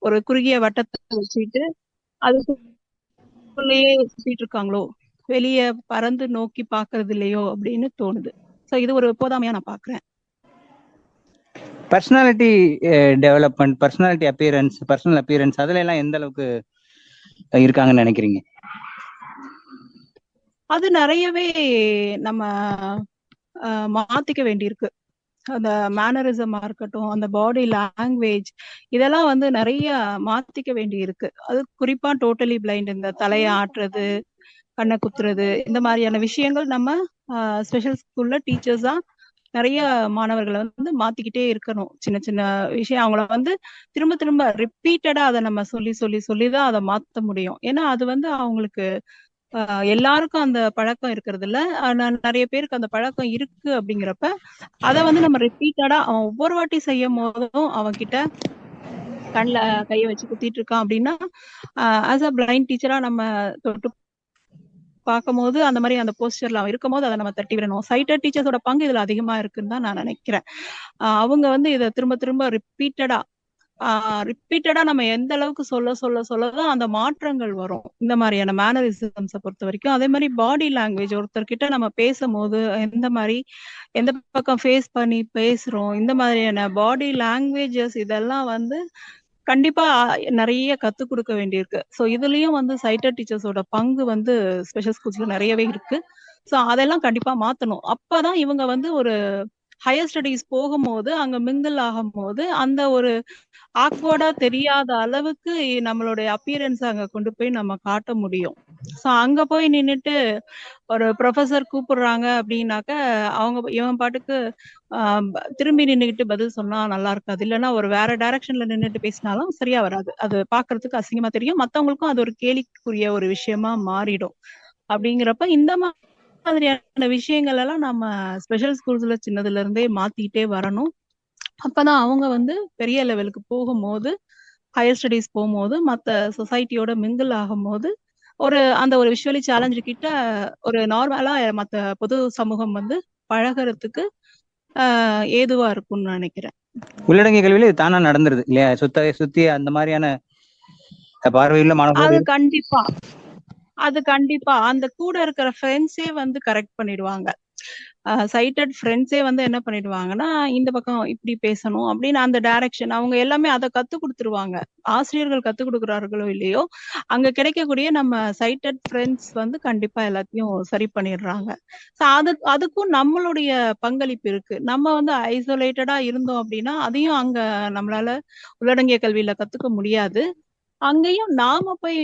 ஒரு குறுகிய வட்டத்தை வச்சுட்டு அதுக்குள்ளேயே சுத்திட்டு இருக்காங்களோ, வெளியே பறந்து நோக்கி பாக்குறது இல்லையோ அப்படின்னு தோணுது. சோ இது ஒரு போதாமையா நான் பாக்குறேன். Personality development, personality appearance, personal appearance அதுல எல்லாம் எந்த அளவுக்கு இருக்காங்கன்னு நினைக்கிறீங்க? அது நிறையவே நம்ம மாத்திக்க வேண்டியிருக்கு. அந்த மேனரிசமா இருக்கட்டும், அந்த பாடி லாங்குவேஜ், இதெல்லாம் வந்து நிறைய மாத்திக்க வேண்டி இருக்கு. அது குறிப்பா டோட்டலி பிளைண்ட், இந்த தலையை ஆட்டுறது, கண்ணை குத்துறது, இந்த மாதிரியான விஷயங்கள் நம்ம ஸ்பெஷல் ஸ்கூல்ல டீச்சர்ஸா நிறைய மாணவர்களை வந்து மாத்திக்கிட்டே இருக்கணும். சின்ன சின்ன விஷயம் அவங்கள வந்து திரும்ப திரும்ப ரிப்பீட்டடா அதை நம்ம சொல்லிதான் அதை மாத்த முடியும். ஏன்னா அது வந்து அவங்களுக்கு எல்லாருக்கும் அந்த பழக்கம் இருக்கிறது இல்ல. நிறைய பேருக்கு அந்த பழக்கம் இருக்கு. அப்படிங்கிறப்ப அதை வந்து நம்ம ரிப்பீட்டடா அவன் ஒவ்வொரு வாட்டி செய்யும் போதும் அவன் கிட்ட கண்ணுல கைய வச்சு குத்திட்டு இருக்கான் அப்படின்னா, ஆஸ் அ பிளைண்ட் டீச்சரா நம்ம தொட்டு பார்க்கும் போது அந்த மாதிரி அந்த போஸ்டர்ல அவன் இருக்கும் போது அதை நம்ம தட்டி விடணும். சைட்டட் டீச்சர்ஸோட பங்கு இதுல அதிகமா இருக்குன்னு தான் நான் நினைக்கிறேன். அவங்க வந்து இதை திரும்ப திரும்ப ரிப்பீட்டடா நம்ம எந்த அளவுக்கு சொல்லதான் அந்த மாற்றங்கள் வரும். இந்த மாதிரியான மேனரிசம்ஸை பொறுத்த வரைக்கும். அதே மாதிரி பாடி லாங்குவேஜ், ஒருத்தர்கிட்ட நம்ம பேசும்போது எந்த பக்கம் ஃபேஸ் பண்ணி பேசுறோம், இந்த மாதிரியான பாடி லாங்குவேஜஸ் இதெல்லாம் வந்து கண்டிப்பா நிறைய கத்துக் கொடுக்க வேண்டியிருக்கு. ஸோ இதுலயும் வந்து சைட்டட் டீச்சர்ஸோட பங்கு வந்து ஸ்பெஷல் ஸ்கூல்ஸ்ல நிறையவே இருக்கு. ஸோ அதெல்லாம் கண்டிப்பா மாத்தணும். அப்பதான் இவங்க வந்து ஒரு ஹையர் ஸ்டடீஸ் போகும்போது அங்க மிங்கிள் ஆகும் போது அந்த ஒரு ஆக்வர்டா தெரியாத அளவுக்கு நம்மளுடைய அப்பியரன்ஸ் அங்க கொண்டு போய் நம்ம காட்ட முடியும். ஸோ அங்க போய் நின்றுட்டு ஒரு ப்ரொஃபசர் கூப்பிடுறாங்க அப்படின்னாக்க இவன் பாட்டுக்கு திரும்பி நின்றுகிட்டு பதில் சொன்னா நல்லா இருக்காது. இல்லைன்னா ஒரு வேற டைரக்ஷன்ல நின்றுட்டு பேசினாலும் சரியா வராது. அது பாக்குறதுக்கு அசிங்கமா தெரியும், மத்தவங்களுக்கும் அது ஒரு கேலிக்குரிய ஒரு விஷயமா மாறிடும். அப்படிங்கிறப்ப இந்த மாதிரியான விஷயங்கள் எல்லாம் நம்ம ஸ்பெஷல் ஸ்கூல்ஸ்ல சின்னதுல இருந்தே மாத்திக்கிட்டே வரணும். அப்பதான் அவங்க வந்து பெரிய லெவலுக்கு போகும்போது, ஹையர் ஸ்டடீஸ் போகும்போது, மத்த சொசைட்டியோட மிங்கிள் ஆகும்போது அந்த ஒரு விஷுவலி சேலஞ்சு கிட்ட ஒரு நார்மலா மத்த பொது சமூகம் வந்து பழகிறதுக்கு ஏதுவா இருக்கும்னு நினைக்கிறேன். உள்ளடங்கிய கல்வியில இது தானா நடந்துருது இல்லையா? சுத்தி அந்த மாதிரியான பார்வையுள்ள மாணவர்கள் அது கண்டிப்பா அந்த கூட இருக்கிற ஃப்ரெண்ட்ஸே வந்து கரெக்ட் பண்ணிடுவாங்க. சைட்டட் ஃப்ரெண்ட்ஸே வந்து என்ன பண்ணிடுவாங்கன்னா, இந்த பக்கம் இப்படி பேசணும் அப்படின்னு அந்த டைரக்ஷன் அவங்க எல்லாமே அதை கத்து கொடுத்துருவாங்க. ஆசிரியர்கள் கத்து கொடுக்குறார்களோ இல்லையோ, அங்க கிடைக்கக்கூடிய நம்ம சைட்டட் ஃப்ரெண்ட்ஸ் வந்து கண்டிப்பா எல்லாத்தையும் சரி பண்ணிடுறாங்க. ஸோ அதுக்கும் நம்மளுடைய பங்களிப்பு இருக்கு. நம்ம வந்து ஐசோலேட்டடா இருந்தோம் அப்படின்னா அதையும் அங்க நம்மளால உள்ளடங்கிய கல்வியில கத்துக்க முடியாது. அங்கேயும் நாம போய்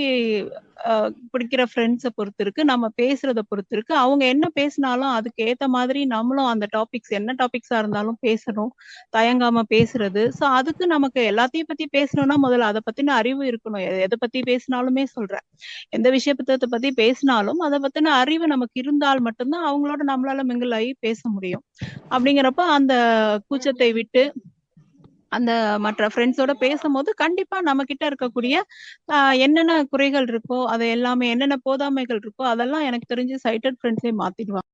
பிடிக்கிற ஃப்ரெண்ட்ஸை பொறுத்து இருக்கு, நம்ம பேசுறத பொறுத்து இருக்கு. அவங்க என்ன பேசினாலும் அதுக்கு ஏத்த மாதிரி நம்மளும் அந்த டாபிக்ஸ் என்ன டாபிக்ஸா இருந்தாலும் பேசணும், தயங்காம பேசுறது. ஸோ அதுக்கு நமக்கு எல்லாத்தையும் பத்தி பேசணும்னா முதல்ல அதை பத்தின அறிவு இருக்கணும். எதை பத்தி பேசினாலுமே சொல்றேன், எந்த விஷயத்தை பத்தி பேசினாலும் அதை பத்தின அறிவு நமக்கு இருந்தால் மட்டும்தான் அவங்களோட நம்மளால மிங்கிள் ஆகி பேச முடியும். அப்படிங்கிறப்ப அந்த கூச்சத்தை விட்டு அந்த மற்ற ஃப்ரெண்ட்ஸோட பேசும்போது கண்டிப்பா நம்ம கிட்ட இருக்கக்கூடிய என்னென்ன குறைகள் இருக்கோ அது எல்லாமே, என்னென்ன போதாமைகள் இருக்கோ அதெல்லாம் எனக்கு தெரிஞ்சு சைட்டட் ஃப்ரெண்ட்ஸே மாத்திடுவாங்க.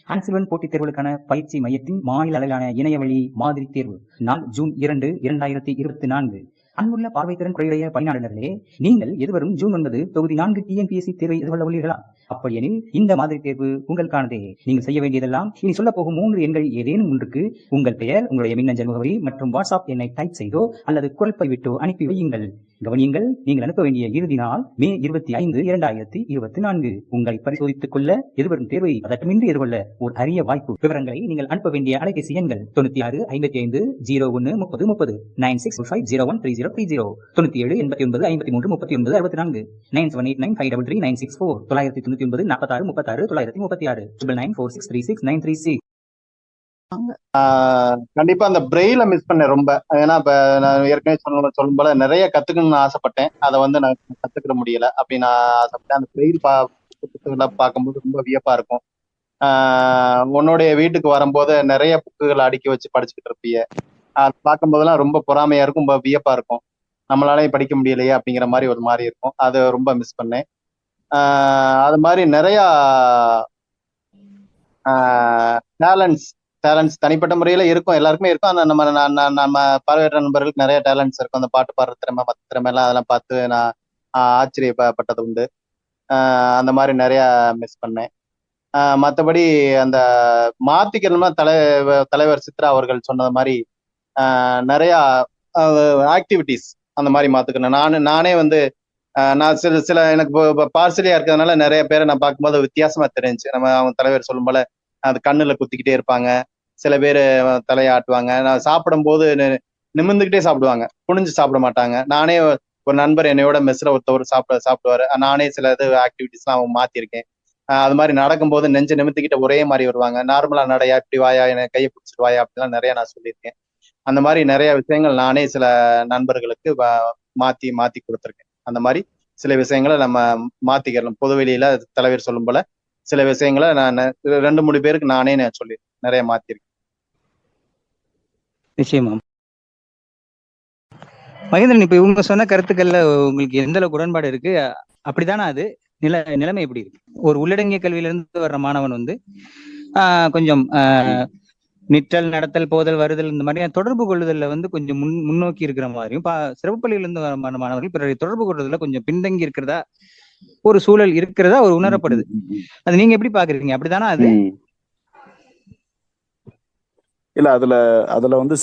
ஆன்சில்வன் போட்டித் தேர்வுகளுக்கான பயிற்சி மையத்தின் மாநில அளவிலான இணையவழி மாதிரி தேர்வு நாள் ஜூன் 2, 2024. அன்புள்ள பார்வைத்திறன் குறையுடைய பயனாளர்களே, நீங்கள் எதிர்வரும் ஜூன் 9 தொகுதி 4 TNPSC தேர்வை எதிர்கொள்ள உள்ளீர்களா? அப்படியெனில் இந்த மாதிரி தேர்வு உங்களுக்கானதே. நீங்கள் செய்ய வேண்டியதெல்லாம் இனி சொல்ல போகும் 3 எண்கள் ஏதேனும் ஒன்றுக்கு உங்கள் பெயர், உங்களுடைய மின்னஞ்சல் முகவரி மற்றும் வாட்ஸ்அப் எண்ணை டைப் செய்தோ அல்லது குரல் பதிவிட்டோ அனுப்பி வையுங்கள். கவனியுங்கள், நீங்கள் அனுப்ப வேண்டிய இறுதி நாள் மே 25, 2024. உங்களை பரிசோதித்துக் கொள்ள எதிர்வரும் தேர்வை பதட்டமின்றி எதிர்கொள்ள ஒரு அரிய வாய்ப்பு. விவரங்களை நீங்கள் அனுப்ப வேண்டிய அலைபேசி எண்கள் 96 55 01 30 30 9655013030 97 89 53 39 64 9789533964 999 46 36 936 994636 கண்டிப்பா அந்த பிரெயில மிஸ் பண்ணேன் ரொம்ப. ஏன்னா இப்ப நான் ஏற்கனவே சொல்லும் போல நிறைய கத்துக்கணும்னு ஆசைப்பட்டேன். அதை வந்து நான் கத்துக்கிற முடியல. அப்படி நான் ஆசைப்பட்டேன். அந்த பிரெயில் புத்தகங்களை பார்க்கும்போது ரொம்ப வியப்பா இருக்கும். உன்னுடைய வீட்டுக்கு வரும்போது நிறைய புக்குகளை அடுக்கி வச்சு படிச்சுக்கிட்டு இருப்பிய. அது பார்க்கும் போதெல்லாம் ரொம்ப பொறாமையா இருக்கும், ரொம்ப வியப்பா இருக்கும். நம்மளாலையும் படிக்க முடியலையே அப்படிங்கிற மாதிரி ஒரு மாதிரி இருக்கும். அதை ரொம்ப மிஸ் பண்ணேன். அது மாதிரி நிறைய டேலண்ட்ஸ் தனிப்பட்ட முறையில இருக்கும், எல்லாருக்குமே இருக்கும். ஆனா நம்ம பார்வையற்ற நண்பர்களுக்கு நிறைய டேலண்ட்ஸ் இருக்கும். அந்த பாட்டு பாடுற திறமை, மற்ற திறமை எல்லாம் அதெல்லாம் பார்த்து நான் ஆச்சரியப்பட்டது உண்டு. அந்த மாதிரி நிறைய மிஸ் பண்ணேன். மற்றபடி அந்த மாத்திக்கணும்னா தலைவர் சித்ரா அவர்கள் சொன்னது மாதிரி நிறைய ஆக்டிவிட்டிஸ் அந்த மாதிரி மாத்துக்கணும். நானே வந்து நான் சில எனக்கு பார்சலியா இருக்கிறதுனால நிறைய பேரை நான் பார்க்கும்போது வித்தியாசமா தெரிஞ்சு. அவங்க தலைவர் சொல்லும் போல அது கண்ணுல குத்திக்கிட்டே இருப்பாங்க, சில பேர் தலையாட்டுவாங்க. நான் சாப்பிடும் போது நிமிர்ந்துகிட்டே சாப்பிடுவாங்க, குனிஞ்சு சாப்பிட மாட்டாங்க. நானே ஒரு நண்பர் என்னையோட மெஸ்ல ஒருத்தவர் சாப்பிடுவாரு. நானே சில இது ஆக்டிவிட்டிஸ்லாம் அவங்க மாத்திருக்கேன். அது மாதிரி நடக்கும்போது நெஞ்சு நிமித்திக்கிட்ட ஒரே மாதிரி வருவாங்க. நார்மலா நடையா, இப்படி வாயா, எனக்கு கையை பிடிச்சிட்டு வாயா அப்படிலாம் நிறைய நான் சொல்லியிருக்கேன். அந்த மாதிரி நிறைய விஷயங்கள் நானே சில நண்பர்களுக்கு மாத்தி கொடுத்துருக்கேன். அந்த மாதிரி சில விஷயங்களை நம்ம மாத்திக்கிறோம். பொதுவெளியில தலைவர் சொல்லும் போல சில விஷயங்களை நான் 2-3 பேருக்கு நானே சொல்லியிருக்கேன், நிறைய மாத்திருக்கேன். நிச்சயமா மகேந்திரன், இப்ப இவங்க சொன்ன கருத்துக்கள்ல உங்களுக்கு எந்த அளவுக்கு உடன்பாடு இருக்கு? அப்படித்தானே? அது நிலைமை எப்படி இருக்கு? ஒரு உள்ளடங்கிய கல்வியில இருந்து வர்ற மாணவன் வந்து கொஞ்சம் நிற்றல், நடத்தல், போதல், வருதல் இந்த மாதிரி தொடர்பு கொள்ளுதல்ல வந்து கொஞ்சம் முன்னோக்கி இருக்கிற மாதிரியும், சிறப்பு பள்ளியில இருந்து வர மாணவர்கள் பிறரை தொடர்பு கொள்றதுல கொஞ்சம் பின்தங்கி இருக்கிறதா ஒரு சூழல் இருக்கிறதா ஒரு உணரப்படுது. அது நீங்க எப்படி பாக்குறீங்க? அப்படித்தானா அது? இல்ல அதுல வந்து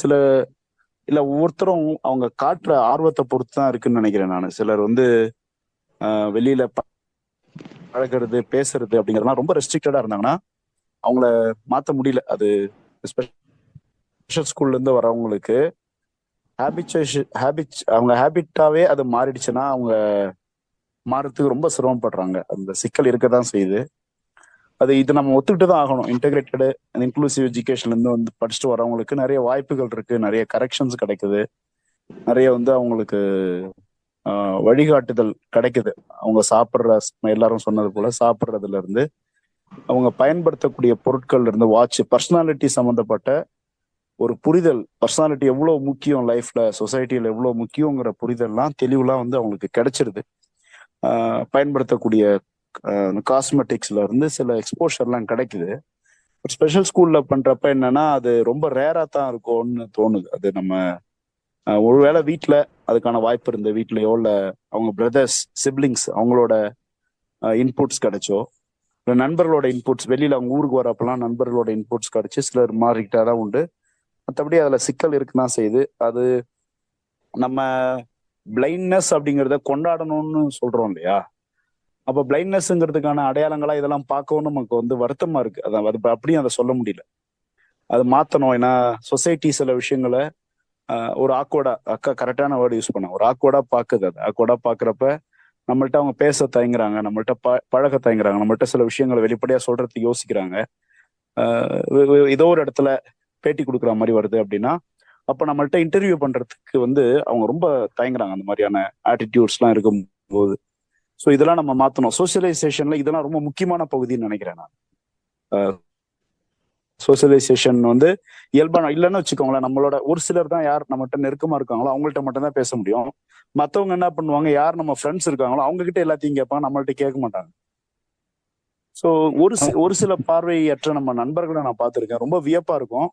ஒவ்வொருத்தரும் அவங்க காட்டுற ஆர்வத்தை பொறுத்து தான் இருக்குன்னு நினைக்கிறேன் நான். சிலர் வந்து வெளியில பழகிறது, பேசுறது அப்படிங்கறதுலாம் ரொம்ப ரெஸ்ட்ரிக்டடா இருந்தாங்கன்னா அவங்கள மாத்த முடியல. அது ஸ்பெஷல் ஸ்கூல்ல இருந்து வரவங்களுக்கு அவங்க ஹேபிட்டாவே அது மாறிடுச்சுன்னா அவங்க மாறத்துக்கு ரொம்ப சிரமப்படுறாங்க. அந்த சிக்கல் இருக்கதான் செய்யுது. இது நம்ம ஒத்துக்கிட்டு தான் ஆகணும். இன்டெகிரேட்டடு இன்க்ளூசிவ் எஜுகேஷன்ல இருந்து வந்து படிச்சுட்டு வரவங்களுக்கு நிறைய வாய்ப்புகள் இருக்கு, நிறைய கரெக்ஷன்ஸ் கிடைக்குது, நிறைய வந்து அவங்களுக்கு வழிகாட்டுதல் கிடைக்குது. அவங்க சாப்பிட்ற, எல்லாரும் சொன்னது போல சாப்பிட்றதுல இருந்து அவங்க பயன்படுத்தக்கூடிய பொருட்கள்ல இருந்து வாட்ச், பர்சனாலிட்டி சம்பந்தப்பட்ட ஒரு புரிதல், பர்சனாலிட்டி எவ்வளவு முக்கியம் லைஃப்ல, சொசைட்டியில எவ்வளவு முக்கியங்கிற புரிதல்லாம் தெளிவுலாம் வந்து அவங்களுக்கு கிடைச்சிருது. பயன்படுத்தக்கூடிய காஸ்மெட்டிக்ஸ்ல இருந்து சில எக்ஸ்போஷர்லாம் கிடைக்குது. ஸ்பெஷல் ஸ்கூல்ல பண்றப்ப என்னன்னா அது ரொம்ப ரேரா தான் இருக்கும்னு தோணுது. அது நம்ம ஒருவேளை வீட்டுல அதுக்கான வாய்ப்பு இருந்து வீட்லயோ இல்ல அவங்க பிரதர்ஸ், சிப்ளிங்ஸ் அவங்களோட இன்புட்ஸ் கிடைச்சோ, இல்லை நண்பர்களோட இன்புட்ஸ், வெளியில அவங்க ஊருக்கு வரப்பெல்லாம் நண்பர்களோட இன்புட்ஸ் கிடைச்சி சிலர் மாறிக்கிட்டாதான் உண்டு. மற்றபடி அதுல சிக்கல் இருக்குதான் செய்யுது. அது நம்ம பிளைண்ட்னஸ் அப்படிங்கிறத கொண்டாடணும்னு சொல்றோம் இல்லையா? அப்ப பிளைண்ட்னஸ்ங்கிறதுக்கான அடையாளங்களா இதெல்லாம் பார்க்கவும் நமக்கு வந்து வருத்தமா இருக்கு. அது அப்படியும் அதை சொல்ல முடியல. அது மாத்தணும். ஏன்னா சொசைட்டி சில விஷயங்களை ஒரு ஆக்வர்டா, அக்கா கரெக்டான வேர்டு யூஸ் பண்ண, ஒரு ஆக்வர்டா பாக்குது. அது ஆக்வர்டா பாக்குறப்ப நம்மள்ட்ட அவங்க பேச தயங்குறாங்க, நம்மள்ட்ட பழக தயங்குறாங்க, நம்மள்ட்ட சில விஷயங்களை வெளிப்படையா சொல்றதுக்கு யோசிக்கிறாங்க. ஏதோ ஒரு இடத்துல பேட்டி கொடுக்குற மாதிரி வருது அப்படின்னா அப்ப நம்மள்ட்ட இன்டர்வியூ பண்றதுக்கு வந்து அவங்க ரொம்ப தயங்குறாங்க. அந்த மாதிரியான ஆட்டிடியூட்ஸ் எல்லாம் இருக்கும் போது ஸோ இதெல்லாம் நம்ம மாத்தணும். சோசியலைசேஷன்ல இதெல்லாம் ரொம்ப முக்கியமான பகுதின்னு நினைக்கிறேன் நான். சோசியலைசேஷன் வந்து இயல்பான இல்லைன்னு வச்சுக்கோங்களேன். நம்மளோட ஒரு சிலர் தான் யார் நம்மகிட்ட நெருக்கமா இருக்காங்களோ அவங்கள்ட்ட மட்டும் தான் பேச முடியும். மற்றவங்க என்ன பண்ணுவாங்க, யார் நம்ம ஃப்ரெண்ட்ஸ் இருக்காங்களோ அவங்க கிட்ட எல்லாத்தையும் கேட்பாங்க, நம்மள்ட்ட கேட்க மாட்டாங்க. ஸோ ஒரு சில பார்வையற்ற நம்ம நண்பர்களை நான் பார்த்துருக்கேன். ரொம்ப வியப்பா இருக்கும்.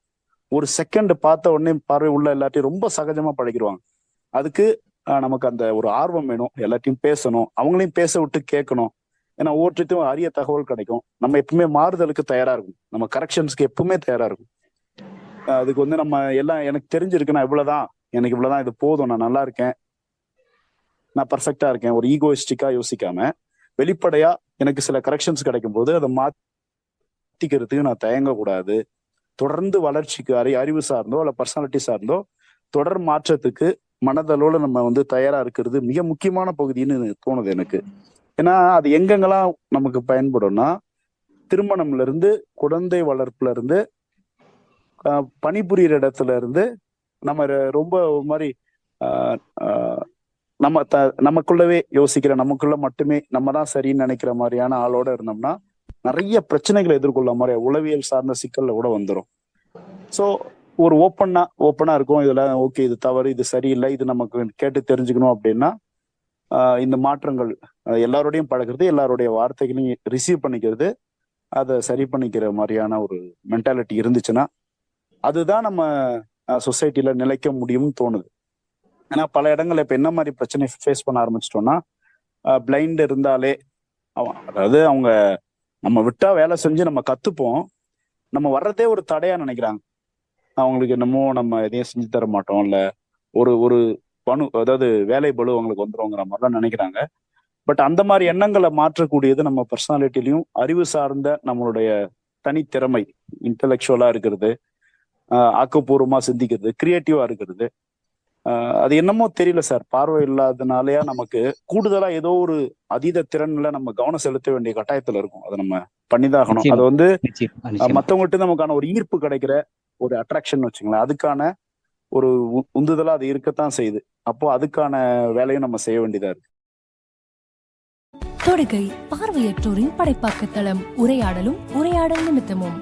ஒரு செகண்ட் பார்த்த உடனே பார்வை உள்ள எல்லாத்தையும் ரொம்ப சகஜமா பழகிடுவாங்க. அதுக்கு நமக்கு அந்த ஒரு ஆர்வம் வேணும், எல்லாத்தையும் பேசணும், அவங்களையும் பேச விட்டு கேட்கணும். ஏன்னா ஒவ்வொருத்தையும் அரிய தகவல் கிடைக்கும். நம்ம எப்பவுமே மாறுதலுக்கு தயாரா இருக்கும், நம்ம கரெக்ஷன்ஸ்க்கு எப்பவுமே தயாரா இருக்கும். அதுக்கு வந்து நம்ம எல்லாம் எனக்கு தெரிஞ்சிருக்கு, நான் இவ்வளவுதான், எனக்கு இவ்வளவுதான், இது போதும், நான் நல்லா இருக்கேன், நான் பர்ஃபெக்டா இருக்கேன், ஒரு ஈகோயிஸ்டிக்கா யோசிக்காம வெளிப்படையா எனக்கு சில கரெக்ஷன்ஸ் கிடைக்கும் போது அதை மாத்திக்கிறதுக்கு நான் தயங்கக்கூடாது. தொடர்ந்து வளர்ச்சிக்கு அறிவு சார்ந்தோ இல்ல பர்சனாலிட்டி சார்ந்தோ தொடர் மாற்றத்துக்கு மனதளவுல நம்ம வந்து தயாரா இருக்கிறது மிக முக்கியமான பகுதின்னு தோணுது எனக்கு. ஏன்னா அது எங்கெங்கெல்லாம் நமக்கு பயன்படும்னா, திருமணம்ல இருந்து, குழந்தை வளர்ப்புல இருந்து, பணிபுரியிற இடத்துல இருந்து, நம்ம ரொம்ப ஒரு மாதிரி நமக்குள்ளவே யோசிக்கிற, நமக்குள்ள மட்டுமே நம்ம தான் சரின்னு நினைக்கிற மாதிரியான ஆளோட இருந்தோம்னா நிறைய பிரச்சனைகளை எதிர்கொள்ள மாதிரி உளவியல் சார்ந்த சிக்கல்ல கூட வந்துடும். ஸோ ஒரு ஓப்பனா இருக்கும். இதுல ஓகே, இது தவறு, இது சரியில்லை, இது நமக்கு கேட்டு தெரிஞ்சுக்கணும் அப்படின்னா இந்த மாற்றங்கள் எல்லாரோடையும் பழகிறது, எல்லாருடைய வார்த்தைகளையும் ரிசீவ் பண்ணிக்கிறது, அதை சரி பண்ணிக்கிற மாதிரியான ஒரு மென்டாலிட்டி இருந்துச்சுன்னா அதுதான் நம்ம சொசைட்டில நிலைக்க முடியும்னு தோணுது. ஏன்னா பல இடங்கள்ல இப்ப என்ன மாதிரி பிரச்சனை ஃபேஸ் பண்ண ஆரம்பிச்சிட்டோம்னா, பிளைண்ட் இருந்தாலே அதாவது அவங்க நம்ம விட்டா வேலை செஞ்சு நம்ம கத்துப்போம், நம்ம வர்றதே ஒரு தடையா நினைக்கிறாங்க. அவங்களுக்கு என்னமோ நம்ம எதையும் செஞ்சு தர மாட்டோம், இல்ல ஒரு அதாவது வேலை பளு அவங்களுக்கு வந்துருங்கிற மாதிரிலாம் நினைக்கிறாங்க. பட் அந்த மாதிரி எண்ணங்களை மாற்றக்கூடியது நம்ம பர்சனாலிட்டிலையும் அறிவு சார்ந்த நம்மளுடைய தனித்திறமை, இன்டலெக்சுவலா இருக்கிறது, ஆக்கப்பூர்வமா சிந்திக்கிறது, கிரியேட்டிவா இருக்கிறது. அது என்னமோ தெரியல சார், பார்வை இல்லாதனாலயா நமக்கு கூடுதலா ஏதோ ஒரு அதீத திறன்ல நம்ம கவனம் செலுத்த வேண்டிய கட்டாயத்துல இருக்கும். அதை நம்ம பண்ணிதாகணும். அது வந்து மத்தவங்ககிட்ட நமக்கான ஒரு ஈர்ப்பு கிடைக்கிற ஒரு அட்ராக்ஷன் வச்சுங்களேன், அதுக்கான ஒரு உந்துதலா அது இருக்கத்தான் செய்யுது. அப்போ அதுக்கான வேலையும் நம்ம செய்ய வேண்டியதா இருக்கு. தொடுகை பார்வையற்றோரின் படைப்பாக்க தளம், உரையாடலும் உரையாடல் நிமித்தமும்.